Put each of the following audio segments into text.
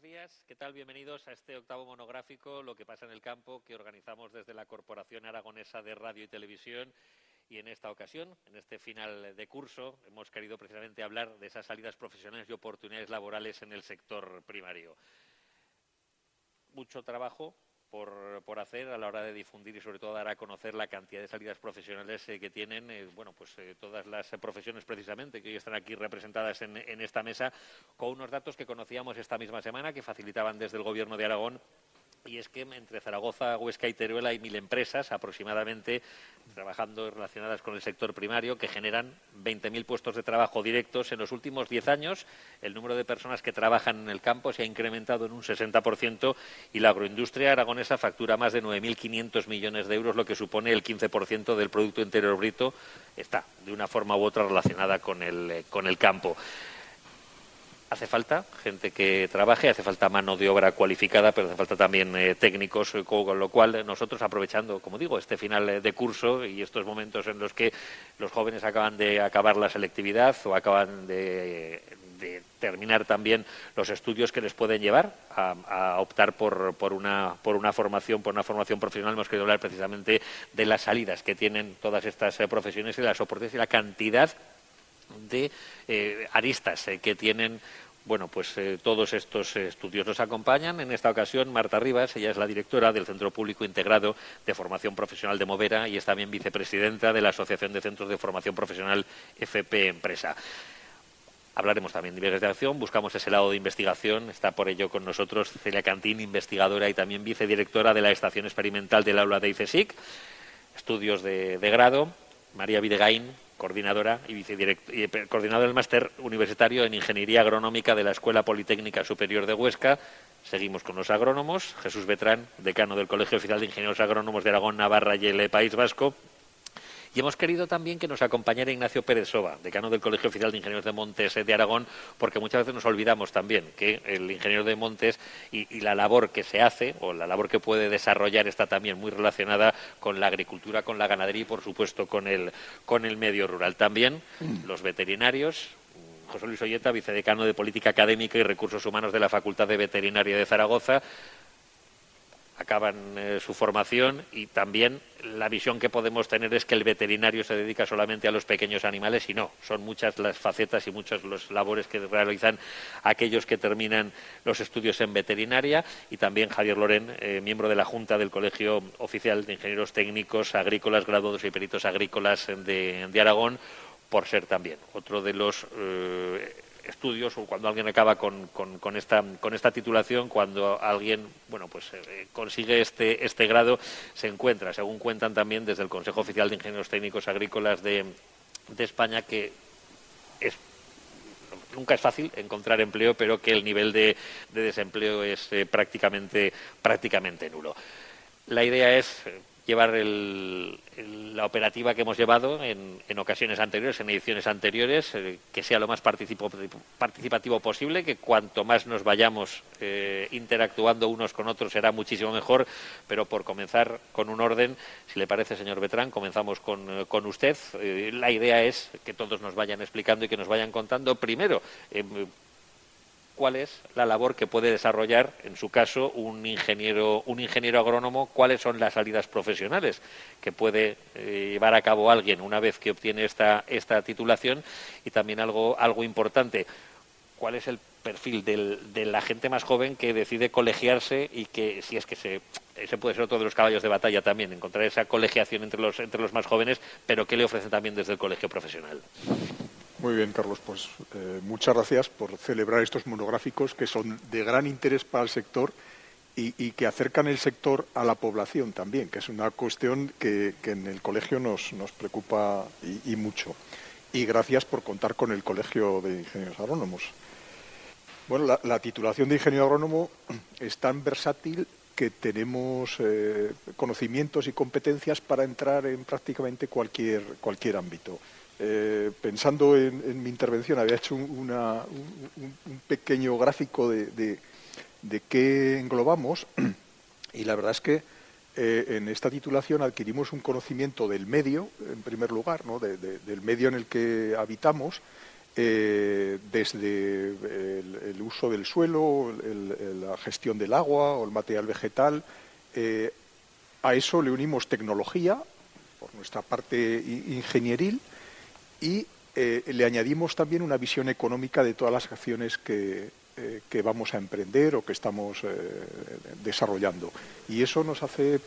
buenos días. ¿Qué tal? Bienvenidos a este octavo monográfico, Lo que pasa en el campo, que organizamos desde la Corporación Aragonesa de Radio y Televisión. Y en esta ocasión, en este final de curso, hemos querido precisamente hablar de esas salidas profesionales y oportunidades laborales en el sector primario. Mucho trabajo por hacer a la hora de difundir y sobre todo dar a conocer la cantidad de salidas profesionales que tienen todas las profesiones precisamente que hoy están aquí representadas en esta mesa, con unos datos que conocíamos esta misma semana que facilitaban desde el Gobierno de Aragón. Y es que entre Zaragoza, Huesca y Teruel hay 1000 empresas aproximadamente trabajando relacionadas con el sector primario que generan 20.000 puestos de trabajo directos. En los últimos 10 años el número de personas que trabajan en el campo se ha incrementado en un 60% y la agroindustria aragonesa factura más de 9.500 millones de euros, lo que supone el 15% del Producto Interior Bruto. Está de una forma u otra relacionada con el campo. Hace falta gente que trabaje, hace falta mano de obra cualificada, pero hace falta también técnicos, con lo cual nosotros, aprovechando, como digo, este final de curso y estos momentos en los que los jóvenes acaban de acabar la selectividad o acaban de terminar también los estudios que les pueden llevar a optar por una formación profesional, hemos querido hablar precisamente de las salidas que tienen todas estas profesiones y las oportunidades y la cantidad de aristas que tienen todos estos estudios. Nos acompañan en esta ocasión Marta Rivas, ella es la directora del Centro Público Integrado de Formación Profesional de Movera y es también vicepresidenta de la Asociación de Centros de Formación Profesional FP Empresa. Hablaremos también de investigación, buscamos ese lado de investigación, está por ello con nosotros Celia Cantín, investigadora y también vicedirectora de la Estación Experimental del Aula de ICESIC, estudios de grado, María Videgaín, coordinadora y coordinadora del máster universitario en Ingeniería Agronómica de la Escuela Politécnica Superior de Huesca. Seguimos con los agrónomos. Jesús Betrán, decano del Colegio Oficial de Ingenieros Agrónomos de Aragón, Navarra y el País Vasco. Y hemos querido también que nos acompañara Ignacio Pérez Soba, decano del Colegio Oficial de Ingenieros de Montes de Aragón, porque muchas veces nos olvidamos también que el ingeniero de Montes y la labor que se hace o la labor que puede desarrollar está también muy relacionada con la agricultura, con la ganadería y, por supuesto, con el medio rural. También los veterinarios. José Luis Olleta, vicedecano de Política Académica y Recursos Humanos de la Facultad de Veterinaria de Zaragoza. Acaban su formación y también la visión que podemos tener es que el veterinario se dedica solamente a los pequeños animales y no, son muchas las facetas y muchas las labores que realizan aquellos que terminan los estudios en veterinaria. Y también Javier Lorén, miembro de la Junta del Colegio Oficial de Ingenieros Técnicos Agrícolas, graduados y peritos agrícolas de Aragón, por ser también otro de los estudios, o cuando alguien acaba con esta titulación, cuando alguien consigue este grado, se encuentra, según cuentan también desde el Consejo Oficial de Ingenieros Técnicos Agrícolas de España, que nunca es fácil encontrar empleo, pero que el nivel de desempleo es prácticamente nulo. La idea es llevar la operativa que hemos llevado en ocasiones anteriores, en ediciones anteriores, que sea lo más participativo posible, que cuanto más nos vayamos interactuando unos con otros será muchísimo mejor, pero por comenzar con un orden, si le parece, señor Betrán, comenzamos con usted. La idea es que todos nos vayan explicando y que nos vayan contando primero cuál es la labor que puede desarrollar, en su caso, un ingeniero agrónomo, cuáles son las salidas profesionales que puede llevar a cabo alguien una vez que obtiene esta titulación, y también algo importante, cuál es el perfil de la gente más joven que decide colegiarse y que, si es que ese puede ser otro de los caballos de batalla también, encontrar esa colegiación entre los más jóvenes, pero qué le ofrecen también desde el colegio profesional. Muy bien, Carlos, pues muchas gracias por celebrar estos monográficos que son de gran interés para el sector y que acercan el sector a la población también, que es una cuestión que en el colegio nos preocupa y mucho. Y gracias por contar con el Colegio de Ingenieros Agrónomos. Bueno, la titulación de ingeniero agrónomo es tan versátil que tenemos conocimientos y competencias para entrar en prácticamente cualquier ámbito. Pensando en mi intervención, había hecho un pequeño gráfico de qué englobamos, y la verdad es que en esta titulación adquirimos un conocimiento del medio, en primer lugar, ¿no? del medio en el que habitamos, desde el uso del suelo, la gestión del agua o el material vegetal. A eso le unimos tecnología, por nuestra parte ingenieril, y le añadimos también una visión económica de todas las acciones que vamos a emprender o que estamos desarrollando. Y eso nos hace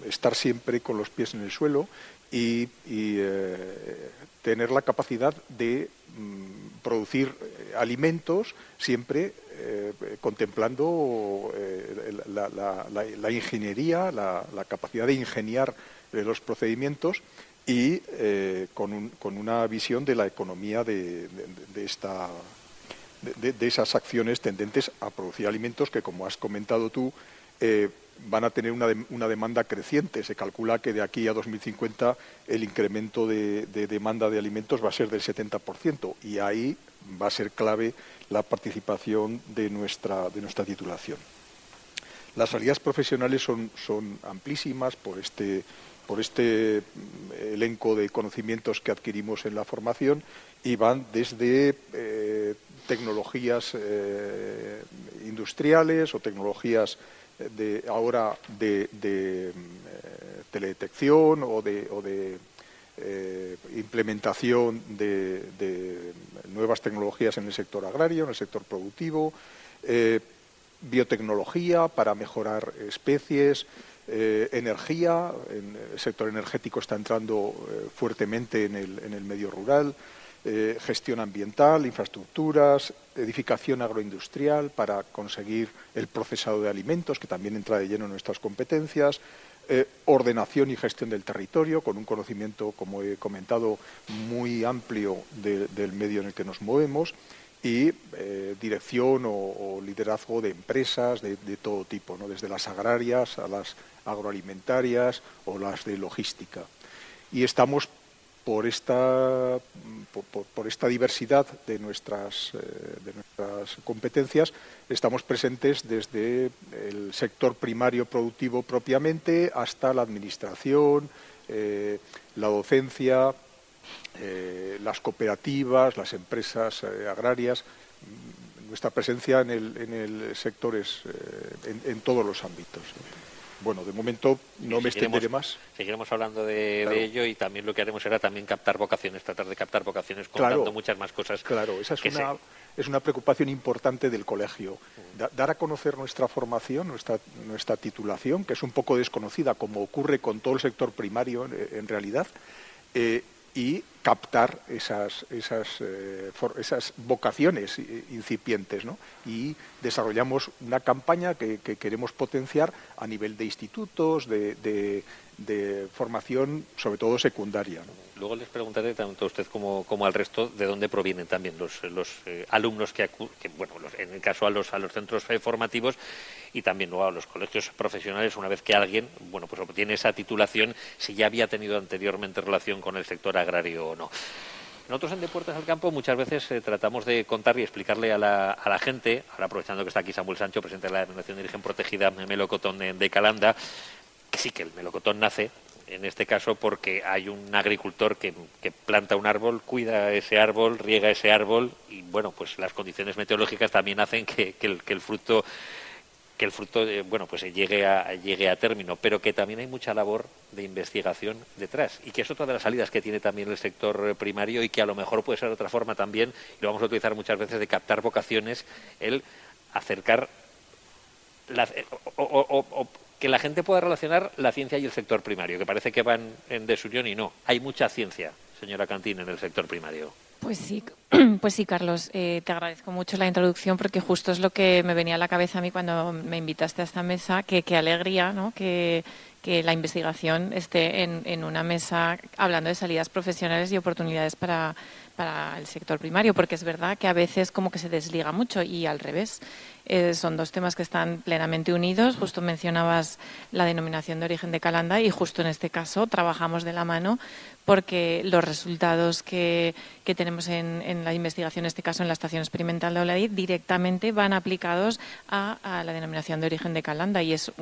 estar siempre con los pies en el suelo y tener la capacidad de producir alimentos siempre contemplando la ingeniería, la capacidad de ingeniar los procedimientos y con una visión de la economía de esas acciones tendentes a producir alimentos que, como has comentado tú, van a tener una demanda creciente. Se calcula que de aquí a 2050 el incremento de demanda de alimentos va a ser del 70% y ahí va a ser clave la participación de nuestra titulación. Las salidas profesionales son amplísimas por este elenco de conocimientos que adquirimos en la formación y van desde tecnologías industriales o tecnologías de teledetección o de implementación de nuevas tecnologías en el sector agrario, en el sector productivo, biotecnología para mejorar especies, energía. El sector energético está entrando fuertemente en el medio rural, gestión ambiental, infraestructuras, edificación agroindustrial para conseguir el procesado de alimentos, que también entra de lleno en nuestras competencias, ordenación y gestión del territorio, con un conocimiento, como he comentado, muy amplio del medio en el que nos movemos, y dirección o liderazgo de empresas de todo tipo, ¿no? Desde las agrarias a las agroalimentarias o las de logística. Y estamos por esta diversidad de nuestras competencias, estamos presentes desde el sector primario productivo propiamente hasta la administración, la docencia, las cooperativas, las empresas agrarias. Nuestra presencia en el sector es en todos los ámbitos. Bueno, de momento no me extenderé más. Seguiremos hablando de ello, y también lo que haremos será también captar vocaciones, tratar de captar vocaciones contando muchas más cosas. Claro, esa es una preocupación importante del colegio. Dar a conocer nuestra formación, nuestra titulación, que es un poco desconocida, como ocurre con todo el sector primario en realidad, y captar esas vocaciones incipientes, ¿no? Y desarrollamos una campaña que queremos potenciar a nivel de institutos, de formación, sobre todo secundaria, ¿no? Luego les preguntaré tanto a usted como al resto de dónde provienen también los alumnos que en el caso a los centros formativos, y también luego a los colegios profesionales, una vez que alguien pues obtiene esa titulación, si ya había tenido anteriormente relación con el sector agrario o no. Nosotros en De Puertas al Campo muchas veces tratamos de contar y explicarle a la gente, ahora aprovechando que está aquí Samuel Sancho, presidente de la Denominación de Origen Protegida Melocotón de Calanda, que sí, que el melocotón nace en este caso porque hay un agricultor que planta un árbol, cuida ese árbol, riega ese árbol, y pues las condiciones meteorológicas también hacen que el fruto llegue a término, pero que también hay mucha labor de investigación detrás, y que es otra de las salidas que tiene también el sector primario, y que a lo mejor puede ser otra forma también, y lo vamos a utilizar muchas veces, de captar vocaciones, el acercar que la gente pueda relacionar la ciencia y el sector primario, que parece que van en desunión, y no. Hay mucha ciencia, señora Cantín, en el sector primario. Pues sí, Carlos, te agradezco mucho la introducción, porque justo es lo que me venía a la cabeza a mí cuando me invitaste a esta mesa, que alegría, ¿no? que la investigación esté en una mesa hablando de salidas profesionales y oportunidades para el sector primario, porque es verdad que a veces como que se desliga mucho, y al revés. Son dos temas que están plenamente unidos. Justo mencionabas la denominación de origen de Calanda, y justo en este caso trabajamos de la mano, porque los resultados que tenemos en en la investigación, en este caso en la Estación Experimental de Auladí, directamente van aplicados a la denominación de origen de Calanda, y es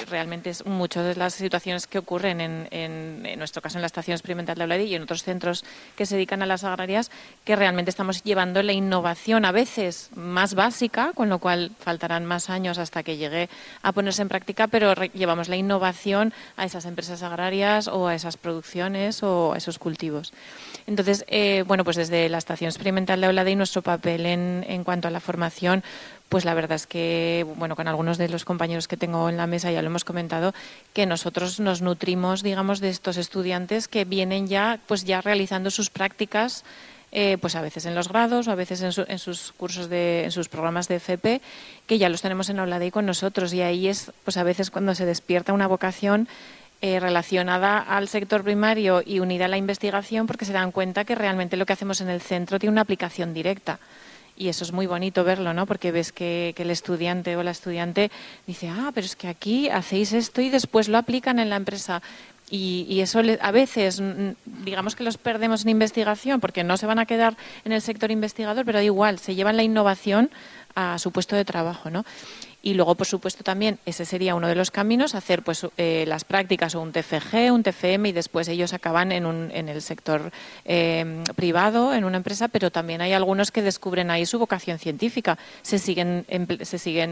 realmente es muchas de las situaciones que ocurren en nuestro caso en la Estación Experimental de Auladí y en otros centros que se dedican a las agrarias, que realmente estamos llevando la innovación a veces más básica, con lo cual faltarán más años hasta que llegue a ponerse en práctica, pero llevamos la innovación a esas empresas agrarias o a esas producciones o a esos cultivos. Entonces, pues desde la Estación Experimental de Auladí nuestro papel en cuanto a la formación, pues la verdad es que, con algunos de los compañeros que tengo en la mesa ya lo hemos comentado, que nosotros nos nutrimos, digamos, de estos estudiantes que vienen ya realizando sus prácticas, pues a veces en los grados o a veces en sus cursos en sus programas de FP, que ya los tenemos en Auladí con nosotros, y ahí es, pues a veces cuando se despierta una vocación relacionada al sector primario y unida a la investigación, porque se dan cuenta que realmente lo que hacemos en el centro tiene una aplicación directa. Y eso es muy bonito verlo, ¿no? Porque ves que el estudiante o la estudiante dice, pero es que aquí hacéis esto y después lo aplican en la empresa. Y eso a veces, digamos que los perdemos en investigación porque no se van a quedar en el sector investigador, pero da igual, se llevan la innovación a su puesto de trabajo, ¿no? Y luego, por supuesto, también ese sería uno de los caminos, hacer pues las prácticas o un TFG, un TFM, y después ellos acaban en el sector privado, en una empresa, pero también hay algunos que descubren ahí su vocación científica. Se siguen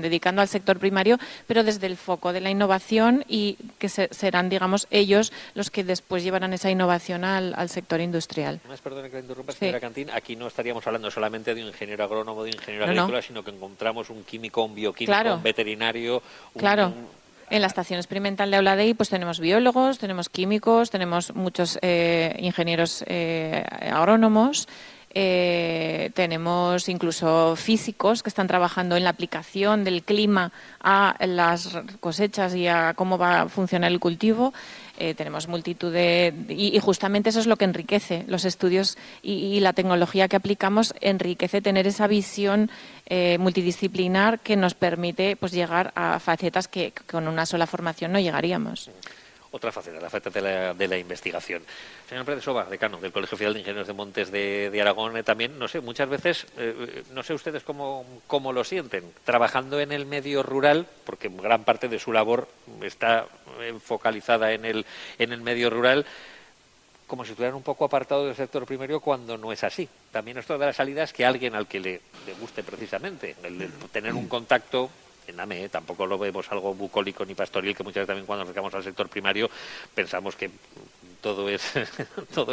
dedicando al sector primario, pero desde el foco de la innovación, y que serán, digamos, ellos los que después llevarán esa innovación al sector industrial. Además, perdone que la interrumpa, señora Cantín, aquí no estaríamos hablando solamente de un ingeniero agrónomo, de un ingeniero agrícola, sino que encontramos un químico, un bioquímico, un veterinario. En la Estación Experimental de Auladí pues tenemos biólogos, tenemos químicos, tenemos muchos ingenieros agrónomos, tenemos incluso físicos que están trabajando en la aplicación del clima a las cosechas y a cómo va a funcionar el cultivo. Tenemos multitud y justamente eso es lo que enriquece los estudios, y la tecnología que aplicamos enriquece tener esa visión multidisciplinar que nos permite pues llegar a facetas que con una sola formación no llegaríamos. Otra faceta, la faceta de la investigación. Señor Pérez Soba, decano del Colegio Oficial de Ingenieros de Montes de Aragón, también, no sé, muchas veces, no sé ustedes cómo lo sienten, trabajando en el medio rural, porque gran parte de su labor está focalizada en el medio rural, como si estuvieran un poco apartados del sector primario, cuando no es así. También esto de las salidas, que alguien al que le guste precisamente el tener un contacto, en tampoco lo vemos algo bucólico ni pastoril, que muchas veces también cuando nos acercamos al sector primario pensamos que todo es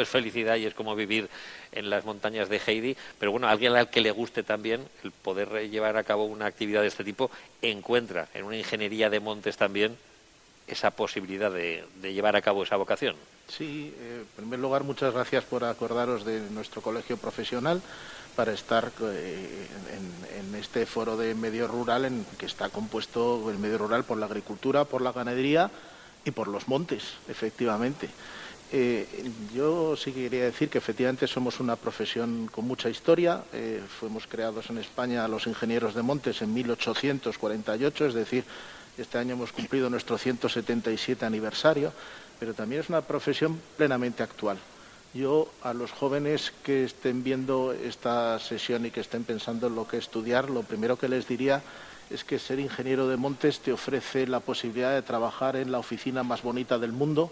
felicidad y es como vivir en las montañas de Heidi, pero bueno, alguien al que le guste también el poder llevar a cabo una actividad de este tipo encuentra en una ingeniería de montes también esa posibilidad de llevar a cabo esa vocación. Sí, en primer lugar, muchas gracias por acordaros de nuestro colegio profesional para estar en este foro de medio rural, en que está compuesto el medio rural por la agricultura, por la ganadería y por los montes, efectivamente. Yo sí quería decir que efectivamente somos una profesión con mucha historia. Fuimos creados en España los ingenieros de montes en 1848, es decir, este año hemos cumplido nuestro 177 aniversario, pero también es una profesión plenamente actual. Yo, a los jóvenes que estén viendo esta sesión y que estén pensando en lo que estudiar, lo primero que les diría es que ser ingeniero de montes te ofrece la posibilidad de trabajar en la oficina más bonita del mundo,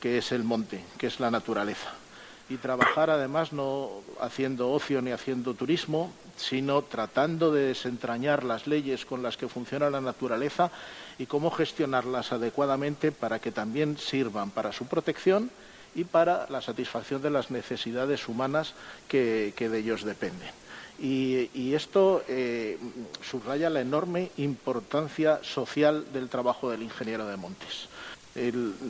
que es el monte, que es la naturaleza. Y trabajar además no haciendo ocio ni haciendo turismo, sino tratando de desentrañar las leyes con las que funciona la naturaleza y cómo gestionarlas adecuadamente para que también sirvan para su protección y para la satisfacción de las necesidades humanas que de ellos dependen. Y esto subraya la enorme importancia social del trabajo del ingeniero de montes.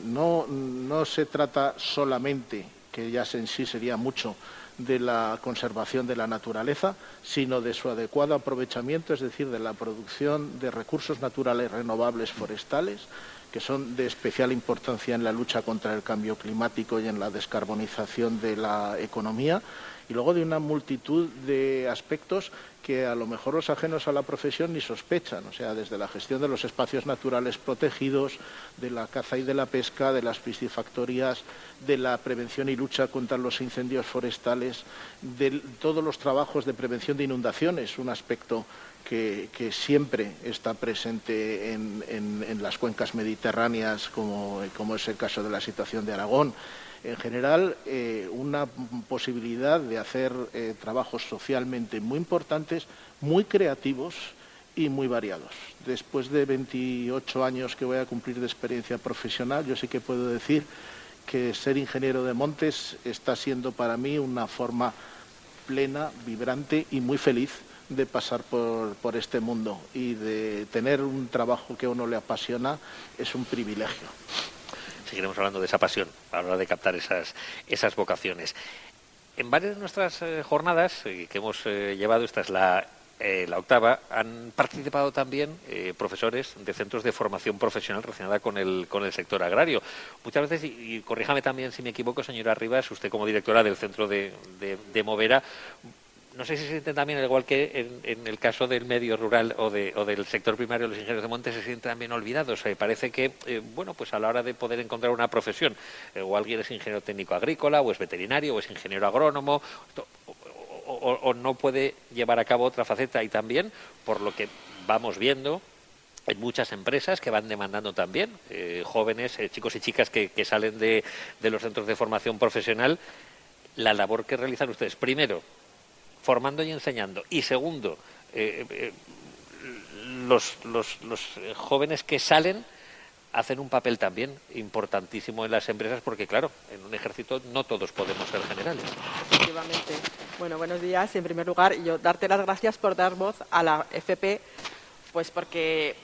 No se trata solamente, que ya en sí sería mucho, de la conservación de la naturaleza, sino de su adecuado aprovechamiento, es decir, de la producción de recursos naturales renovables forestales, que son de especial importancia en la lucha contra el cambio climático y en la descarbonización de la economía, y luego de una multitud de aspectos que a lo mejor los ajenos a la profesión ni sospechan, o sea, desde la gestión de los espacios naturales protegidos, de la caza y de la pesca, de las piscifactorías, de la prevención y lucha contra los incendios forestales, de todos los trabajos de prevención de inundaciones, un aspecto que siempre está presente en las cuencas mediterráneas, como es el caso de la situación de Aragón. En general, una posibilidad de hacer trabajos socialmente muy importantes, muy creativos y muy variados. Después de 28 años que voy a cumplir de experiencia profesional, yo sí que puedo decir que ser ingeniero de montes está siendo para mí una forma plena, vibrante y muy feliz de pasar por este mundo, y de tener un trabajo que a uno le apasiona es un privilegio. Seguiremos hablando de esa pasión a la hora de captar esas vocaciones. En varias de nuestras jornadas que hemos llevado, esta es la octava, han participado también profesores de centros de formación profesional relacionada con el sector agrario. Muchas veces, y corríjame también si me equivoco, señora Rivas, usted como directora del centro de Movera, no sé si se sienten también, al igual que en el caso del medio rural o del sector primario, los ingenieros de montes se sienten también olvidados. Parece que, bueno, pues a la hora de poder encontrar una profesión, o alguien es ingeniero técnico agrícola, o es veterinario, o es ingeniero agrónomo, o no puede llevar a cabo otra faceta. Y también, por lo que vamos viendo, hay muchas empresas que van demandando también jóvenes, chicos y chicas que salen de los centros de formación profesional, la labor que realizan ustedes. Primero, formando y enseñando, y segundo, los jóvenes que salen hacen un papel también importantísimo en las empresas, porque claro, en un ejército no todos podemos ser generales. Efectivamente. Bueno, buenos días. En primer lugar, yo darte las gracias por dar voz a la FP, pues porque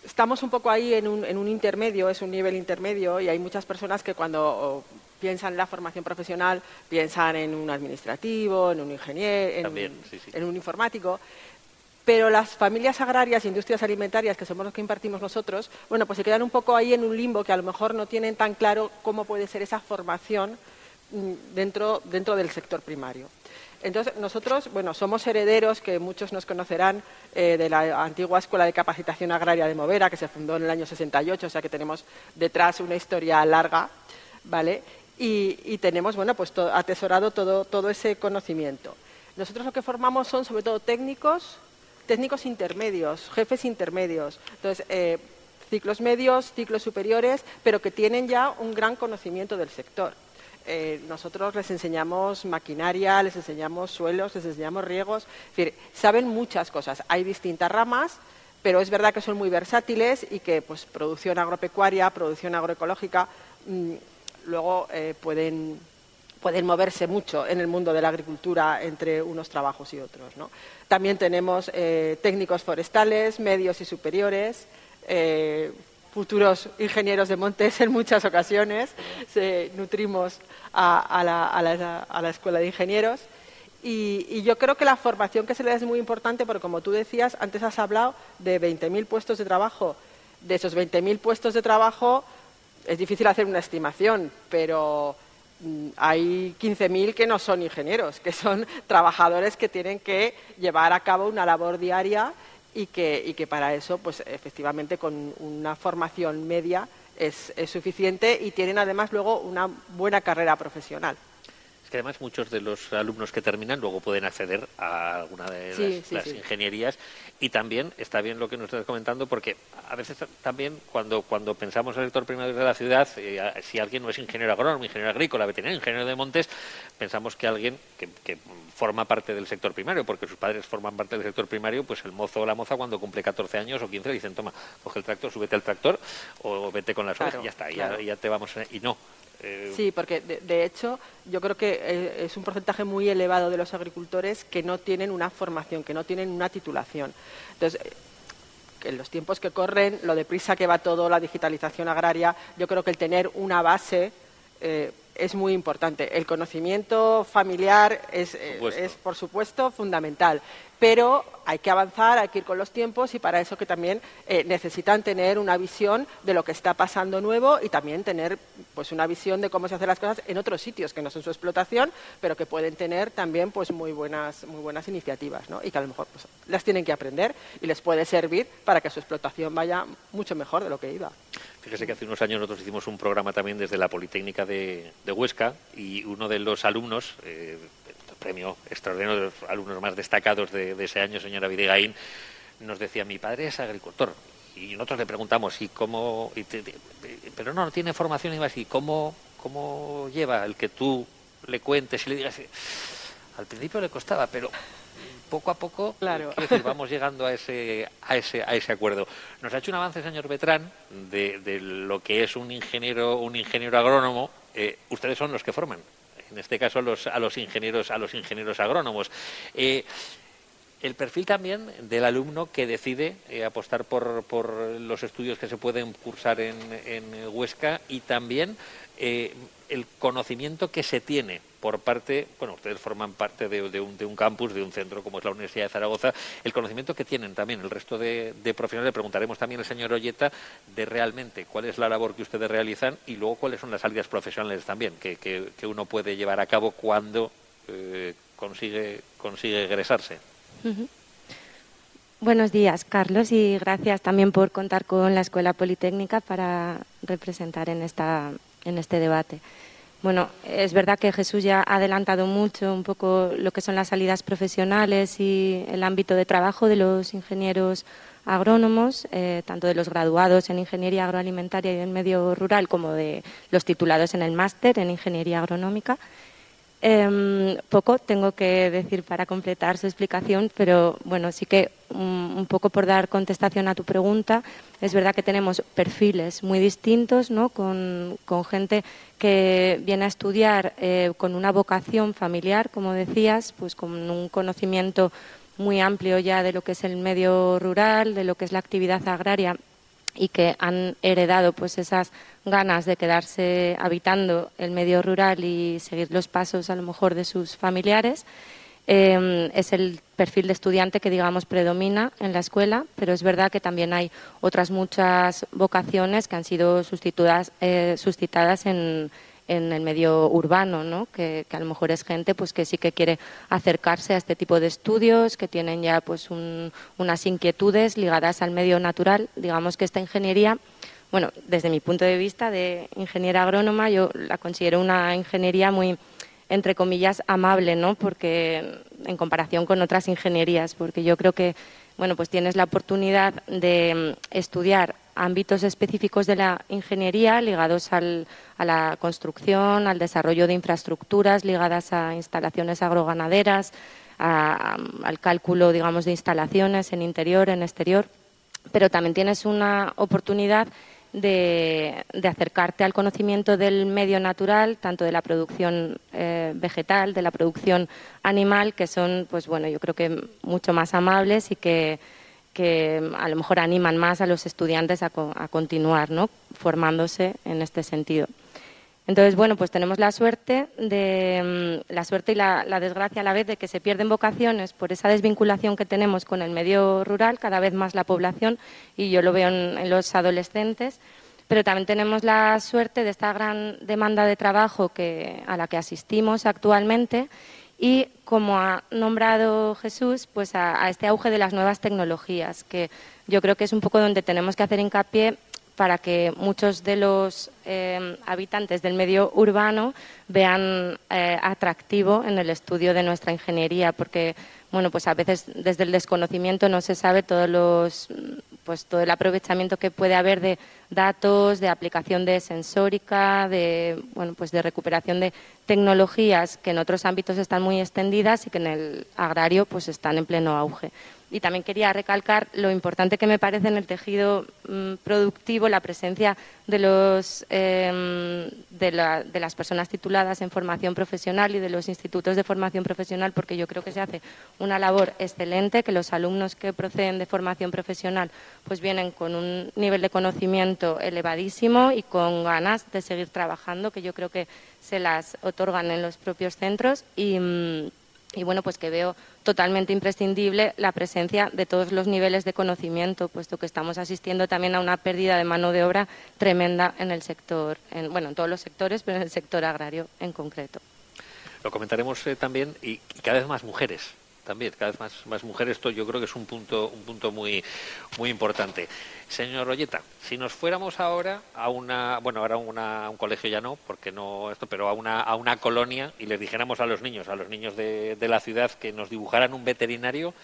estamos un poco ahí en un intermedio, es un nivel intermedio, y hay muchas personas que cuando piensan en la formación profesional piensan en un administrativo, en un ingeniero, en un informático. Pero las familias agrarias e industrias alimentarias, que somos los que impartimos nosotros, bueno, pues se quedan un poco ahí en un limbo, que a lo mejor no tienen tan claro cómo puede ser esa formación dentro del sector primario. Entonces, nosotros, bueno, somos herederos, que muchos nos conocerán, de la antigua Escuela de Capacitación Agraria de Movera, que se fundó en el año 68, o sea que tenemos detrás una historia larga, ¿vale? Y tenemos, bueno, pues atesorado todo ese conocimiento. Nosotros lo que formamos son, sobre todo, técnicos intermedios, jefes intermedios. Entonces, ciclos medios, ciclos superiores, pero que tienen ya un gran conocimiento del sector. Nosotros les enseñamos maquinaria, les enseñamos suelos, les enseñamos riegos, es decir, saben muchas cosas. Hay distintas ramas, pero es verdad que son muy versátiles y que, pues, producción agropecuaria, producción agroecológica, luego pueden moverse mucho en el mundo de la agricultura entre unos trabajos y otros, ¿no? También tenemos técnicos forestales, medios y superiores, futuros ingenieros de montes en muchas ocasiones. Nutrimos a la Escuela de Ingenieros. Y yo creo que la formación que se le da es muy importante, porque, como tú decías, antes has hablado de 20.000 puestos de trabajo. De esos 20.000 puestos de trabajo es difícil hacer una estimación, pero hay 15.000 que no son ingenieros, que son trabajadores que tienen que llevar a cabo una labor diaria y que para eso, pues efectivamente, con una formación media es suficiente, y tienen además luego una buena carrera profesional. Que además muchos de los alumnos que terminan luego pueden acceder a alguna de las ingenierías, y también está bien lo que nos estás comentando, porque a veces también cuando pensamos en el sector primario de la ciudad, si alguien no es ingeniero agrónomo, ingeniero agrícola, veterinario, ingeniero de montes, pensamos que alguien que forma parte del sector primario, porque sus padres forman parte del sector primario, pues el mozo o la moza cuando cumple 14 años o 15 le dicen: toma, coge el tractor, súbete al tractor o vete con las horas, y ya está, ya te vamos y no. Sí, porque de hecho yo creo que es un porcentaje muy elevado de los agricultores que no tienen una formación, que no tienen una titulación. Entonces, en los tiempos que corren, lo deprisa que va todo, la digitalización agraria, yo creo que el tener una base es muy importante. El conocimiento familiar es, por supuesto, fundamental. Pero hay que avanzar, hay que ir con los tiempos y para eso que también necesitan tener una visión de lo que está pasando nuevo y también tener pues una visión de cómo se hacen las cosas en otros sitios que no son su explotación, pero que pueden tener también pues muy buenas iniciativas, ¿no? Y que a lo mejor pues, las tienen que aprender y les puede servir para que su explotación vaya mucho mejor de lo que iba. Fíjese que hace unos años nosotros hicimos un programa también desde la Politécnica de Huesca y uno de los alumnos, premio extraordinario de los alumnos más destacados de ese año, señora Videgaín, nos decía, mi padre es agricultor. Y nosotros le preguntamos, ¿y cómo? Pero no tiene formación y más, ¿y cómo lleva el que tú le cuentes y le digas? Al principio le costaba, pero poco a poco, claro, vamos llegando a ese acuerdo. Nos ha hecho un avance, señor Betrán, de lo que es un ingeniero agrónomo. Ustedes son los que forman, en este caso a los ingenieros agrónomos. El perfil también del alumno que decide apostar por los estudios que se pueden cursar en Huesca y también el conocimiento que se tiene por parte, bueno, ustedes forman parte de un campus, de un centro como es la Universidad de Zaragoza, el conocimiento que tienen también el resto de profesionales. Le preguntaremos también al señor Olleta de realmente cuál es la labor que ustedes realizan y luego cuáles son las salidas profesionales también que uno puede llevar a cabo cuando consigue egresarse. Uh-huh. Buenos días, Carlos, y gracias también por contar con la Escuela Politécnica para representar en este debate. Bueno, es verdad que Jesús ya ha adelantado mucho un poco lo que son las salidas profesionales y el ámbito de trabajo de los ingenieros agrónomos, tanto de los graduados en Ingeniería Agroalimentaria y en Medio Rural como de los titulados en el máster en Ingeniería Agronómica. Poco tengo que decir para completar su explicación, pero bueno, sí que un poco por dar contestación a tu pregunta, es verdad que tenemos perfiles muy distintos, ¿no? Con gente que viene a estudiar con una vocación familiar, como decías, pues con un conocimiento muy amplio ya de lo que es el medio rural, de lo que es la actividad agraria y que han heredado pues esas ganas de quedarse habitando el medio rural y seguir los pasos a lo mejor de sus familiares. Es el perfil de estudiante que digamos predomina en la escuela, pero es verdad que también hay otras muchas vocaciones que han sido suscitadas en el medio urbano, ¿no? Que a lo mejor es gente pues que sí que quiere acercarse a este tipo de estudios, que tienen ya pues unas inquietudes ligadas al medio natural. Digamos que esta ingeniería, bueno, desde mi punto de vista de ingeniera agrónoma, yo la considero una ingeniería muy, entre comillas, amable, ¿no? Porque en comparación con otras ingenierías, porque yo creo que, bueno, pues tienes la oportunidad de estudiar ámbitos específicos de la ingeniería ligados a la construcción, al desarrollo de infraestructuras ligadas a instalaciones agroganaderas, al cálculo, digamos, de instalaciones en interior, en exterior, pero también tienes una oportunidad de acercarte al conocimiento del medio natural, tanto de la producción vegetal, de la producción animal, que son, pues bueno, yo creo que mucho más amables y que a lo mejor animan más a los estudiantes a continuar, ¿no? Formándose en este sentido. Entonces, bueno, pues tenemos la suerte y la desgracia a la vez de que se pierden vocaciones por esa desvinculación que tenemos con el medio rural, cada vez más la población, y yo lo veo en los adolescentes, pero también tenemos la suerte de esta gran demanda de trabajo a la que asistimos actualmente. Y como ha nombrado Jesús, pues a este auge de las nuevas tecnologías, que yo creo que es un poco donde tenemos que hacer hincapié para que muchos de los habitantes del medio urbano vean atractivo en el estudio de nuestra ingeniería, porque bueno, pues a veces desde el desconocimiento no se sabe todo el aprovechamiento que puede haber de datos, de aplicación de sensórica, de recuperación de tecnologías que en otros ámbitos están muy extendidas y que en el agrario pues están en pleno auge. Y también quería recalcar lo importante que me parece en el tejido productivo la presencia de las personas tituladas en formación profesional y de los institutos de formación profesional, porque yo creo que se hace una labor excelente, que los alumnos que proceden de formación profesional pues vienen con un nivel de conocimiento elevadísimo y con ganas de seguir trabajando, que yo creo que se las otorgan en los propios centros y bueno, pues que veo totalmente imprescindible la presencia de todos los niveles de conocimiento, puesto que estamos asistiendo también a una pérdida de mano de obra tremenda en el sector, en todos los sectores, pero en el sector agrario en concreto. Lo comentaremos también, y cada vez más mujeres. También, cada vez más mujeres, esto yo creo que es un punto muy importante. Señor Olleta, si nos fuéramos ahora a un colegio ya no, porque no esto, pero a una colonia y les dijéramos a los niños de la ciudad que nos dibujaran un veterinario,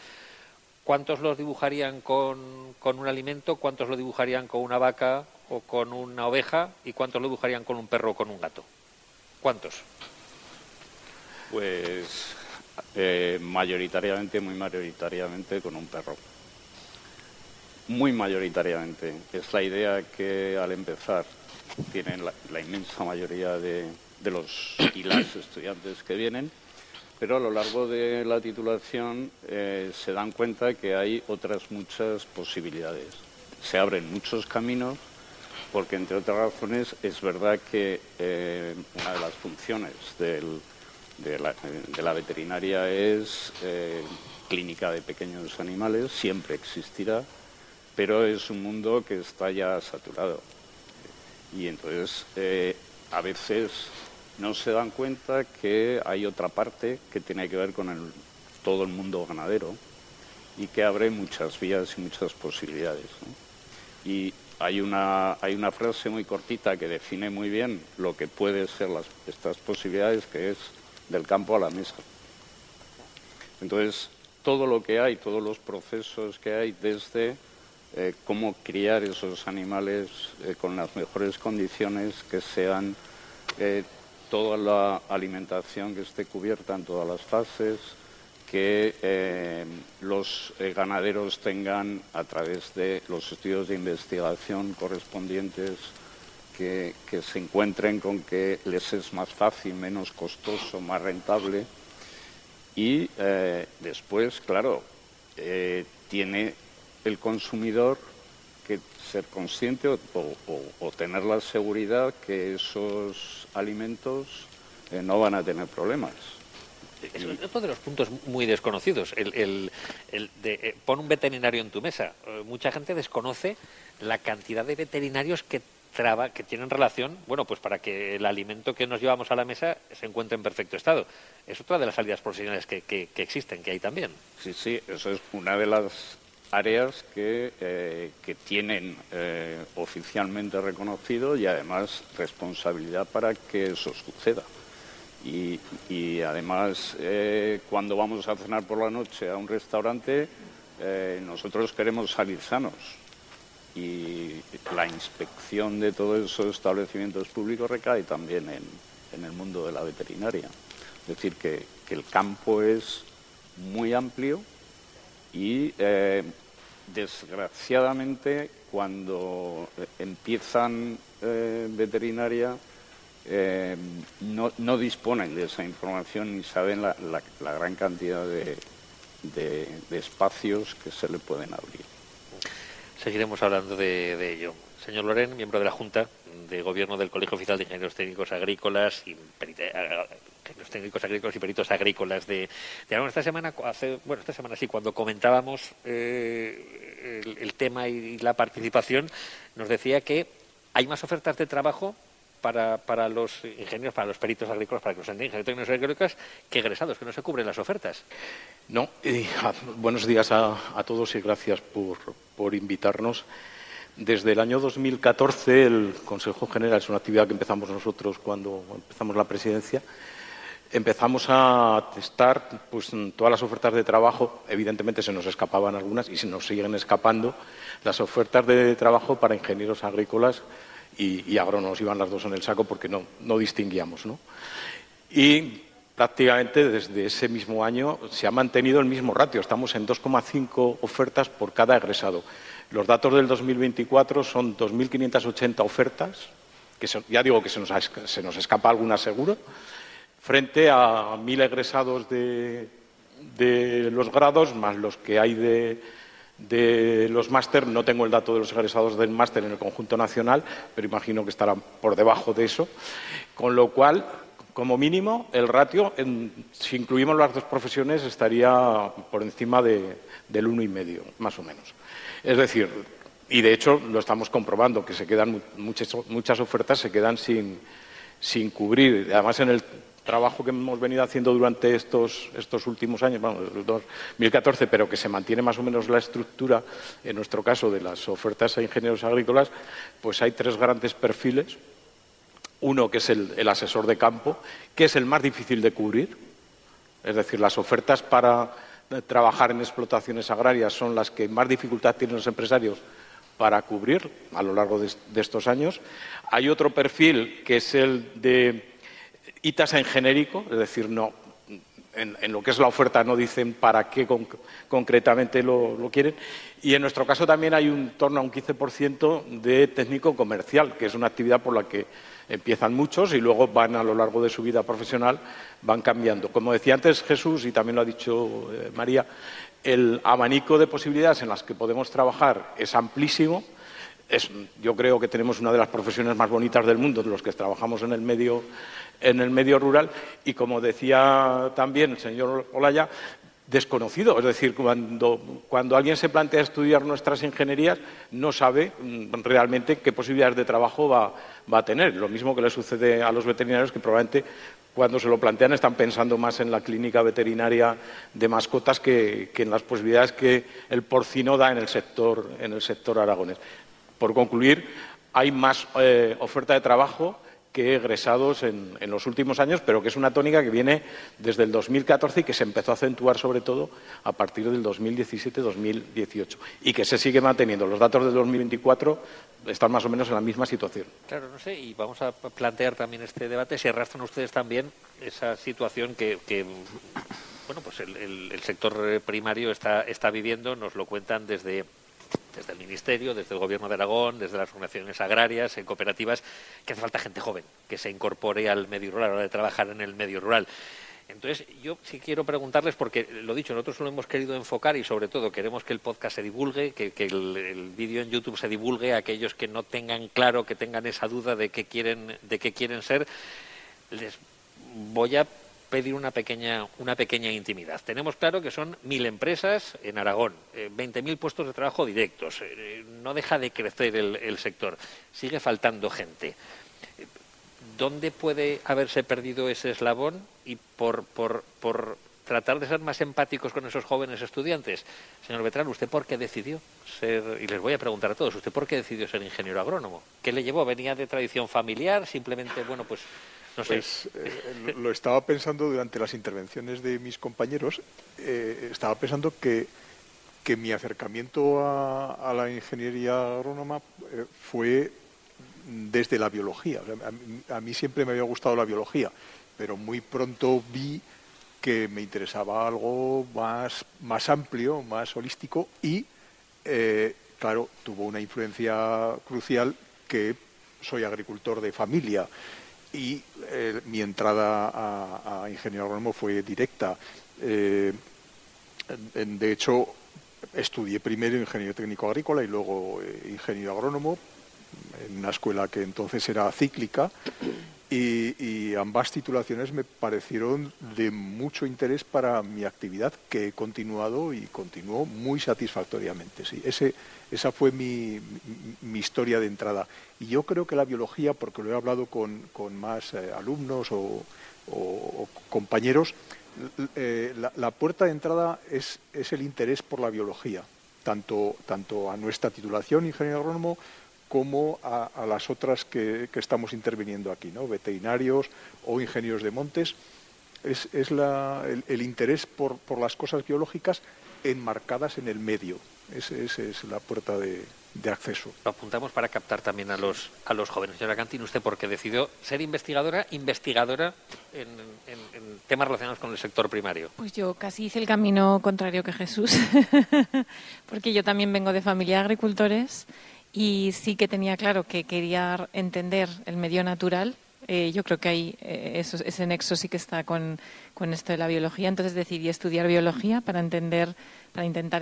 ¿cuántos los dibujarían con un alimento? ¿Cuántos lo dibujarían con una vaca o con una oveja? ¿Y cuántos lo dibujarían con un perro o con un gato? ¿Cuántos? Pues muy mayoritariamente con un perro. Muy mayoritariamente. Es la idea que al empezar tienen la inmensa mayoría de los y las estudiantes que vienen, pero a lo largo de la titulación se dan cuenta que hay otras muchas posibilidades. Se abren muchos caminos porque, entre otras razones, es verdad que una de las funciones de la veterinaria es clínica de pequeños animales, siempre existirá, pero es un mundo que está ya saturado. Y entonces a veces no se dan cuenta que hay otra parte que tiene que ver con todo el mundo ganadero y que abre muchas vías y muchas posibilidades, ¿no? Y hay una frase muy cortita que define muy bien lo que puede ser estas posibilidades, que es del campo a la mesa. Entonces, todo lo que hay, todos los procesos que hay, desde cómo criar esos animales con las mejores condiciones, que sean toda la alimentación que esté cubierta en todas las fases, que los ganaderos tengan, a través de los estudios de investigación correspondientes, que se encuentren con que les es más fácil, menos costoso, más rentable. Y después, claro, tiene el consumidor que ser consciente o tener la seguridad que esos alimentos no van a tener problemas. Es otro de los puntos muy desconocidos. Pon un veterinario en tu mesa. Mucha gente desconoce la cantidad de veterinarios que tienen relación, bueno, pues para que el alimento que nos llevamos a la mesa se encuentre en perfecto estado. Es otra de las salidas profesionales que existen, que hay también. Sí, eso es una de las áreas que tienen oficialmente reconocido y además responsabilidad para que eso suceda. Y además, cuando vamos a cenar por la noche a un restaurante, nosotros queremos salir sanos. Y la inspección de todos esos establecimientos públicos recae también en el mundo de la veterinaria. Es decir, que el campo es muy amplio y, desgraciadamente, cuando empiezan veterinaria, no disponen de esa información ni saben la gran cantidad de espacios que se le pueden abrir. Seguiremos hablando de ello. Señor Loren, miembro de la Junta de Gobierno del Colegio Oficial de Ingenieros Técnicos Agrícolas y Peritos Agrícolas de esta semana, sí, cuando comentábamos el tema y la participación, nos decía que hay más ofertas de trabajo para los ingenieros, para los peritos agrícolas, para los ingenieros técnicos agrícolas, que egresados, que no se cubren las ofertas. No, buenos días a todos y gracias por invitarnos. Desde el año 2014 el Consejo General, es una actividad que empezamos nosotros cuando empezamos la presidencia, empezamos a testar pues todas las ofertas de trabajo. Evidentemente se nos escapaban algunas y se nos siguen escapando las ofertas de trabajo para ingenieros agrícolas y agrónomos. Iban las dos en el saco porque no distinguíamos, ¿no? Y prácticamente desde ese mismo año se ha mantenido el mismo ratio. Estamos en 2,5 ofertas por cada egresado. Los datos del 2024 son 2.580 ofertas, que ya digo que se nos escapa alguna seguro, frente a 1.000 egresados de los grados, más los que hay de los máster. No tengo el dato de los egresados del máster en el conjunto nacional, pero imagino que estarán por debajo de eso. Con lo cual, como mínimo, el ratio, si incluimos las dos profesiones, estaría por encima del 1,5, más o menos. Es decir, y de hecho lo estamos comprobando, que se quedan muchas ofertas se quedan sin cubrir. Además, en el trabajo que hemos venido haciendo durante estos últimos años, bueno, desde el 2014, pero que se mantiene más o menos la estructura, en nuestro caso, de las ofertas a ingenieros agrícolas, pues hay 3 grandes perfiles. Uno, que es el asesor de campo, que es el más difícil de cubrir. Es decir, las ofertas para trabajar en explotaciones agrarias son las que más dificultad tienen los empresarios para cubrir a lo largo de estos años. Hay otro perfil, que es el de ITAS en genérico, es decir, no, en lo que es la oferta no dicen para qué concretamente lo quieren. Y en nuestro caso también hay un torno a un 15% de técnico comercial, que es una actividad por la que empiezan muchos y luego van, a lo largo de su vida profesional, van cambiando. Como decía antes Jesús, y también lo ha dicho María, el abanico de posibilidades en las que podemos trabajar es amplísimo. Yo creo que tenemos una de las profesiones más bonitas del mundo, de los que trabajamos en el medio rural, y como decía también el señor Olaya, desconocido. Es decir, cuando alguien se plantea estudiar nuestras ingenierías, no sabe realmente qué posibilidades de trabajo va a tener. Lo mismo que le sucede a los veterinarios, que probablemente cuando se lo plantean están pensando más en la clínica veterinaria de mascotas que en las posibilidades que el porcino da en el sector aragonés. Por concluir, hay más oferta de trabajo que egresados en los últimos años, pero que es una tónica que viene desde el 2014 y que se empezó a acentuar sobre todo a partir del 2017-2018 y que se sigue manteniendo. Los datos del 2024 están más o menos en la misma situación. Claro, no sé, y vamos a plantear también este debate, si arrastran ustedes también esa situación que bueno, pues el sector primario está viviendo. Nos lo cuentan desde el Ministerio, desde el Gobierno de Aragón, desde las organizaciones agrarias, en cooperativas, que hace falta gente joven que se incorpore al medio rural, a la hora de trabajar en el medio rural. Entonces, yo sí quiero preguntarles, porque lo dicho, nosotros lo hemos querido enfocar y sobre todo queremos que el podcast se divulgue, que el vídeo en YouTube se divulgue a aquellos que no tengan claro, que tengan esa duda de qué quieren ser. Les voy a pedir una pequeña intimidad. Tenemos claro que son 1.000 empresas en Aragón, 20.000 puestos de trabajo directos. No deja de crecer el sector. Sigue faltando gente. ¿Dónde puede haberse perdido ese eslabón? Y por tratar de ser más empáticos con esos jóvenes estudiantes. Señor Bertrán, ¿usted por qué decidió ser, y les voy a preguntar a todos, ¿usted por qué decidió ser ingeniero agrónomo? ¿Qué le llevó? ¿Venía de tradición familiar? Simplemente, bueno, pues no sé. Pues lo estaba pensando durante las intervenciones de mis compañeros. Estaba pensando que mi acercamiento a la ingeniería agrónoma fue desde la biología. O sea, a mí siempre me había gustado la biología, pero muy pronto vi que me interesaba algo más amplio, más holístico y, claro, tuvo una influencia crucial que soy agricultor de familia. Y mi entrada a ingeniero agrónomo fue directa. De hecho, estudié primero ingeniero técnico agrícola y luego ingeniero agrónomo en una escuela que entonces era cíclica y ambas titulaciones me parecieron de mucho interés para mi actividad, que he continuado y continúo muy satisfactoriamente. Sí, esa fue mi historia de entrada. Y yo creo que la biología, porque lo he hablado con más alumnos o compañeros, la puerta de entrada es el interés por la biología, tanto a nuestra titulación ingeniero agrónomo como a las otras que estamos interviniendo aquí, ¿no? Veterinarios o ingenieros de montes. Es el interés por las cosas biológicas enmarcadas en el medio. Esa es la puerta de de acceso. Lo apuntamos para captar también a los jóvenes. Señora Cantini, ¿usted por qué decidió ser investigadora en temas relacionados con el sector primario? Pues yo casi hice el camino contrario que Jesús, porque yo también vengo de familia de agricultores y sí que tenía claro que quería entender el medio natural. Yo creo que ahí ese nexo sí que está con esto de la biología. Entonces decidí estudiar biología para intentar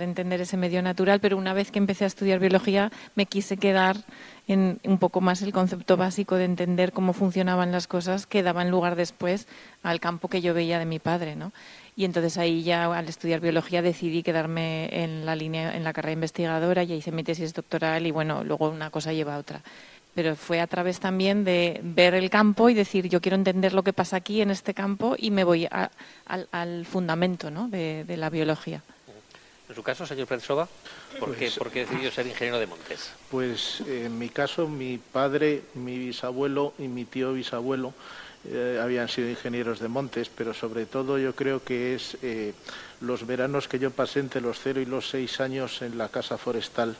entender ese medio natural, pero una vez que empecé a estudiar biología me quise quedar en un poco más el concepto básico de entender cómo funcionaban las cosas que daban lugar después al campo que yo veía de mi padre, ¿no? Y entonces ahí ya al estudiar biología decidí quedarme en la carrera investigadora, ya hice mi tesis doctoral y bueno, luego una cosa lleva a otra. Pero fue a través también de ver el campo y decir, yo quiero entender lo que pasa aquí en este campo y me voy al fundamento, ¿no?, de la biología. En su caso, señor Prensova, ¿por qué decidió ser ingeniero de montes? Pues en mi caso, mi padre, mi bisabuelo y mi tío bisabuelo habían sido ingenieros de montes, pero sobre todo yo creo que es los veranos que yo pasé entre los 0 y los 6 años en la casa forestal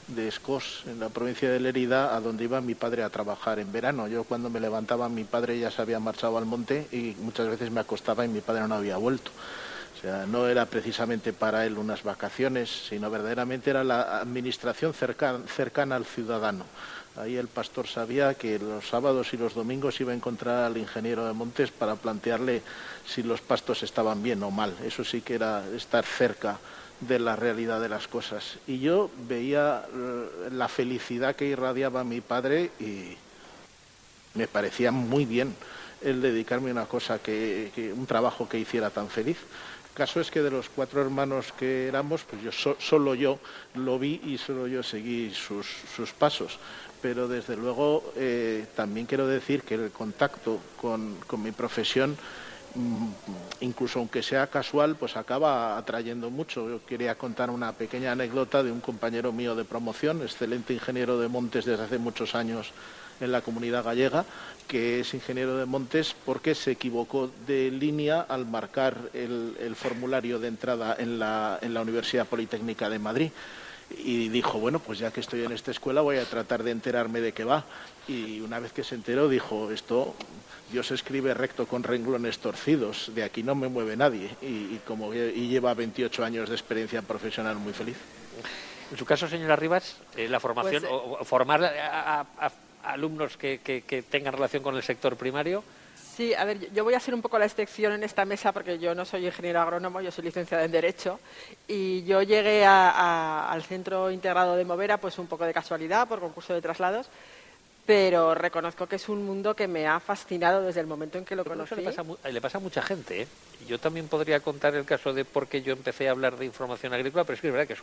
de Escós, en la provincia de Lérida, a donde iba mi padre a trabajar en verano. Yo cuando me levantaba, mi padre ya se había marchado al monte y muchas veces me acostaba y mi padre no había vuelto. O sea, no era precisamente para él unas vacaciones, sino verdaderamente era la administración cercana al ciudadano. Ahí el pastor sabía que los sábados y los domingos iba a encontrar al ingeniero de montes para plantearle si los pastos estaban bien o mal. Eso sí que era estar cerca de la realidad de las cosas. Y yo veía la felicidad que irradiaba mi padre y me parecía muy bien el dedicarme a una cosa, un trabajo que hiciera tan feliz. El caso es que de los 4 hermanos que éramos, pues solo yo lo vi y solo yo seguí sus pasos. Pero desde luego también quiero decir que el contacto con mi profesión, incluso aunque sea casual, pues acaba atrayendo mucho. Yo quería contar una pequeña anécdota de un compañero mío de promoción, excelente ingeniero de montes desde hace muchos años en la Comunidad Gallega, que es ingeniero de montes porque se equivocó de línea al marcar el formulario de entrada en la Universidad Politécnica de Madrid. Y dijo, bueno, pues ya que estoy en esta escuela voy a tratar de enterarme de qué va. Y una vez que se enteró dijo, Dios escribe recto con renglones torcidos, de aquí no me mueve nadie. Y lleva 28 años de experiencia profesional muy feliz. En su caso, señora Rivas, la formación, o formar a alumnos que tengan relación con el sector primario. Sí, a ver, yo voy a ser un poco la excepción en esta mesa porque yo no soy ingeniero agrónomo, yo soy licenciada en Derecho y yo llegué al Centro Integrado de Movera pues un poco de casualidad por concurso de traslados, pero reconozco que es un mundo que me ha fascinado desde el momento en que lo conocí. Eso le pasa a mucha gente, ¿eh? Yo también podría contar el caso de por qué yo empecé a hablar de información agrícola, pero es que es verdad que es